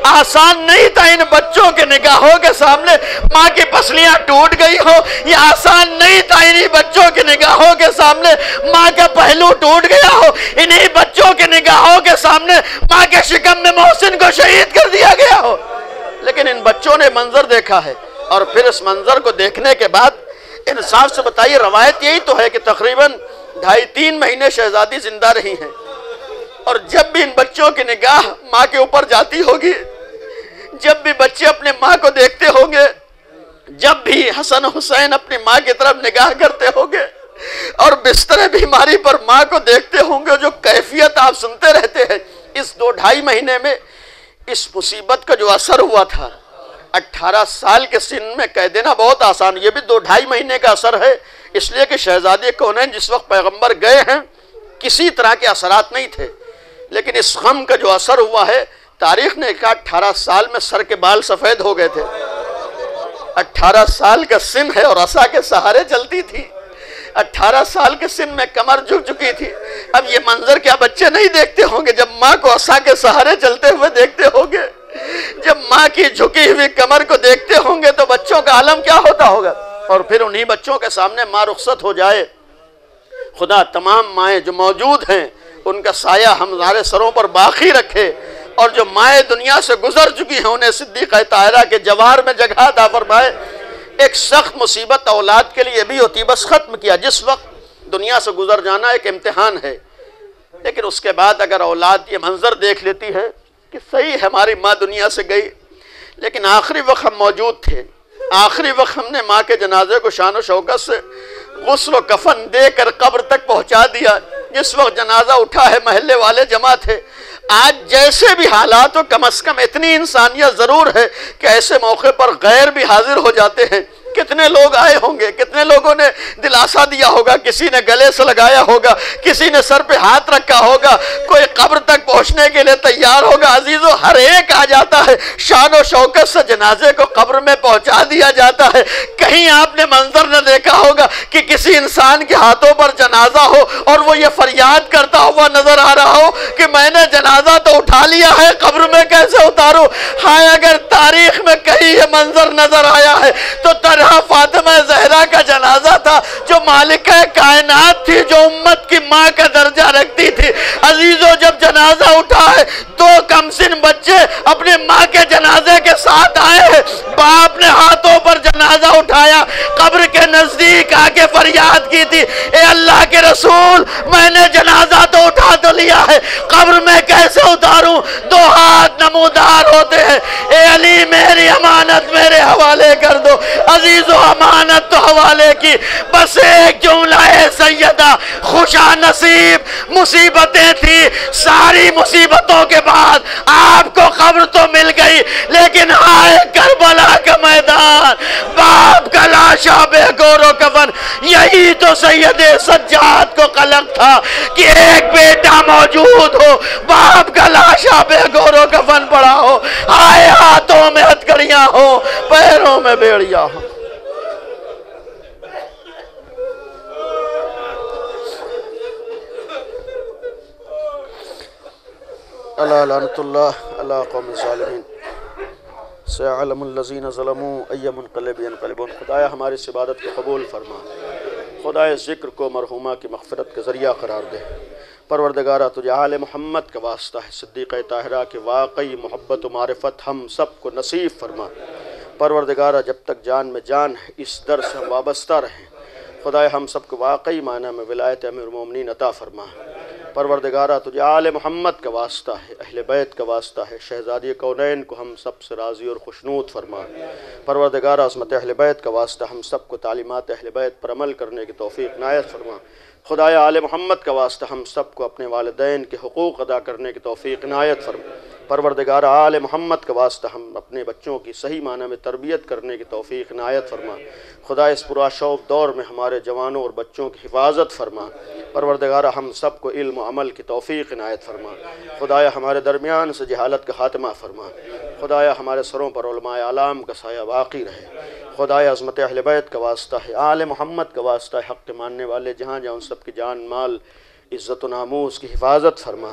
آسان نہیں تھا۔ ان بچوں کے نگاہوں کے سامنے ماں کی پسلیاں ٹوٹ گئی ہو، یہ آسان نہیں تھا۔ انہی بچوں کے نگاہوں کے سامنے ماں کا پہلو ٹوٹ گیا ہو، انہی بچوں کے نگاہوں کے سامنے ماں کے شکم میں محسن کو شہید کر دیا گیا ہو، لیکن ان بچوں نے منظر دیکھا ہے۔ اور پھر اس منظر کو دیکھنے کے بعد انصاف سے بتائیے، روایت یہی تو ہے کہ تقریباً 2.5-3 مہینے شہزادی زندہ رہی ہیں، اور جب بھی ان بچوں کی نگاہ ماں کے اوپر جاتی ہوگی، جب بھی بچے اپنے ماں کو دیکھتے ہوں گے، جب بھی حسن حسین اپنی ماں کی طرف نگاہ کرتے ہوں گے اور بستر بیماری پر ماں کو دیکھتے ہوں گے، جو کیفیت آپ سنتے رہتے ہیں، اس 2-2.5 مہینے میں اس مصیبت کا جو اثر ہوا تھا، 18 سال کے سن میں کہہ دینا بہت آسان، یہ بھی 2-2.5 مہینے کا اثر ہے، اس لیے کہ شہزادی کونین جس وقت پیغمبر گئے ہیں کسی طرح کے اثرات نہیں تھے، لیکن اس غم کا جو اثر ہوا ہے، تاریخ نے کہا 18 سال میں سر کے بال سفید ہو گئے تھے۔ 18 سال کا سن ہے اور عصا کے سہارے چلتی تھی، 18 سال کے سن میں کمر جھک چکی تھی۔ اب یہ منظر کیا بچے نہیں دیکھتے ہوں گے؟ جب ماں کو عصا کے سہارے چلتے ہوئے دیکھتے ہوں گے، جب ماں کی جھکی ہوئی کمر کو دیکھتے ہوں گے، تو بچوں کا عالم کیا ہوتا ہوگا؟ اور پھر انہی بچوں کے سامنے ماں رخصت ہو جائے، خدا تمام مائیں جو موجود ہیں ان کا سایہ ہمارے سروں پر باقی رکھے، اور جو مائیں دنیا سے گزر چکی ہیں انہیں صدیقہ طاہرہ کے جوار میں جگہ عطا فرمائے۔ ایک سخت مصیبت اولاد کے لیے بھی ہوتی، بس ختم کیا، جس وقت دنیا سے گزر جانا ایک امتحان ہے، لیکن اس کے بعد اگر اولاد یہ منظر دیکھ لیتی ہے کہ صحیح ہماری ماں دنیا سے گئی، لیکن آخری وقت ہم موجود تھے، آخری وقت ہم نے ماں کے جنازے کو شان و شوکت سے غسل و کفن دے کر قبر تک پہنچا دیا، جس وقت جنازہ اٹھا ہے محلے والے جمع تھے۔ آج جیسے بھی حالات ہو، کم از کم اتنی انسانیت ضرور ہے کہ ایسے موقع پر غیر بھی حاضر ہو جاتے ہیں۔ کتنے لوگ آئے ہوں گے، کتنے لوگوں نے دلاسا دیا ہوگا، کسی نے گلے سے لگایا ہوگا، کسی نے سر پہ ہاتھ رکھا ہوگا، کوئی قبر تک پہنچنے کے لیے تیار ہوگا۔ عزیزو، ہر ایک آ جاتا ہے، شان و شوکت سے جنازے کو قبر میں پہنچا دیا جاتا ہے۔ کہیں آپ نے منظر نہ دیکھا ہوگا کہ کسی انسان کے ہاتھوں پر جنازہ ہو اور وہ یہ فریاد کرتا ہوا نظر آ رہا ہو کہ میں نے جنازہ تو اٹھا لیا ہے، قبر میں کیسے اتاروں؟ ہائے، اگر تاریخ میں کہیں یہ منظر نظر آیا ہے تو فاطمہ زہرا کا جنازہ تھا، جو مالکہ کائنات تھی، جو امت کی ماں کا درجہ رکھتی تھی۔ عزیزو، جب جنازہ اٹھا ہے، 2 کم سن بچے اپنے ماں کے جنازے کے ساتھ آئے ہیں، باپ نے ہاتھوں پر جنازہ اٹھایا، قبر کے نزدیک آ کے فریاد کی تھی، اے اللہ کے رسول، میں نے جنازہ تو اٹھا تو لیا ہے، قبر میں کیسے اتاروں؟ 2 ہاتھ نمودار ہوتے ہیں، اے علی میری امانت میرے حوالے کر دو۔ عزیزو، امانت تو حوالے کی، بس ایک جملہ ہے سیدہ، خوشا نصیب مصیبتیں تھی، ساری مصیبتوں کے بعد آپ کو قبر تو مل گئی، لیکن ہائے کربلا کا میدان، باپ کا لاشا بے گور و کفن۔ یہی تو سید سجاد کو قلق تھا کہ ایک بیٹا موجود ہو، باپ کا لاشا بے گور و کفن پڑا ہو، ہائے ہاتھوں میں ہتھکڑیاں ہو، پیروں میں بیڑیاں ہو۔ اللہ لعنت اللہ علی قوم الظالمین، سيعلم الذين ظلموا أي منقلب ينقلبون۔ خدایا ہماری اس عبادت کو قبول فرما، خدایا ذکر کو مرحومہ کی مغفرت کا ذریعہ قرار دے۔ پروردگارہ، تجھے آل محمد کا واسطہ ہے، صدیقہ طاہرہ کی واقعی محبت و معرفت ہم سب کو نصیب فرما۔ پروردگارہ، جب تک جان میں جان ہے اس در سے ہم وابستہ رہیں، خدایا ہم سب کو واقعی معنی میں ولایت امیر المومنین عطا فرما۔ پروردگارہ، تجھے آل محمد کا واسطہ ہے، اہل بیت کا واسطہ ہے، شہزادی کونین کو ہم سب سے راضی اور خوشنود فرما۔ پروردگارہ، عظمت اہل بیت کا واسطہ ہم سب کو تعلیمات اہل بیت پر عمل کرنے کی توفیق عنایت فرما۔ خدایا، آل محمد کا واسطہ ہم سب کو اپنے والدین کے حقوق ادا کرنے کی توفیق عنایت فرما۔ پروردگار آل محمد کا واسطہ ہم اپنے بچوں کی صحیح معنی میں تربیت کرنے کی توفیق عنایت فرما۔ خدا اس پرآشوب دور میں ہمارے جوانوں اور بچوں کی حفاظت فرما۔ پروردگار ہم سب کو علم و عمل کی توفیق عنایت فرما۔ خدایا ہمارے درمیان سے جہالت کا خاتمہ فرما۔ خدایا ہمارے سروں پر علماء اعلام کا سایہ باقی رہے۔ خدایا عظمت اہل بیت کا واسطہ ہے، آل محمد کا واسطہ ہے، حق کے ماننے والے جہاں جہاں ان سب کی جان مال عزت و ناموس کی حفاظت فرما۔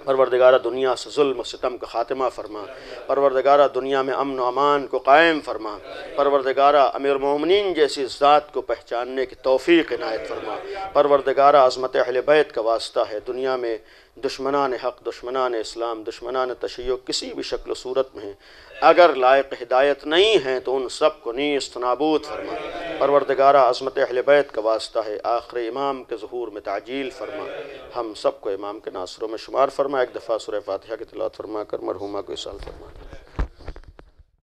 پروردگارہ دنیا سے ظلم و ستم کا خاتمہ فرما۔ پروردگارہ دنیا میں امن و امان کو قائم فرما۔ پروردگارہ امیر المومنین جیسی ذات کو پہچاننے کی توفیق عنایت فرما۔ پروردگارہ عظمت اہل بیت کا واسطہ ہے، دنیا میں دشمنان حق، دشمنان اسلام، دشمنان تشیع کسی بھی شکل و صورت میں ہیں، اگر لائق ہدایت نہیں ہیں تو ان سب کو نیست نابود فرما۔ پروردگارہ عظمت اہل بیت کا واسطہ ہے، آخر امام کے ظہور میں تعجیل فرما۔ ہم سب کو امام کے ناصروں میں شمار فرما۔ ایک دفعہ سورہ فاتحہ کی تلاوت فرما کر مرحومہ کو اصال فرما۔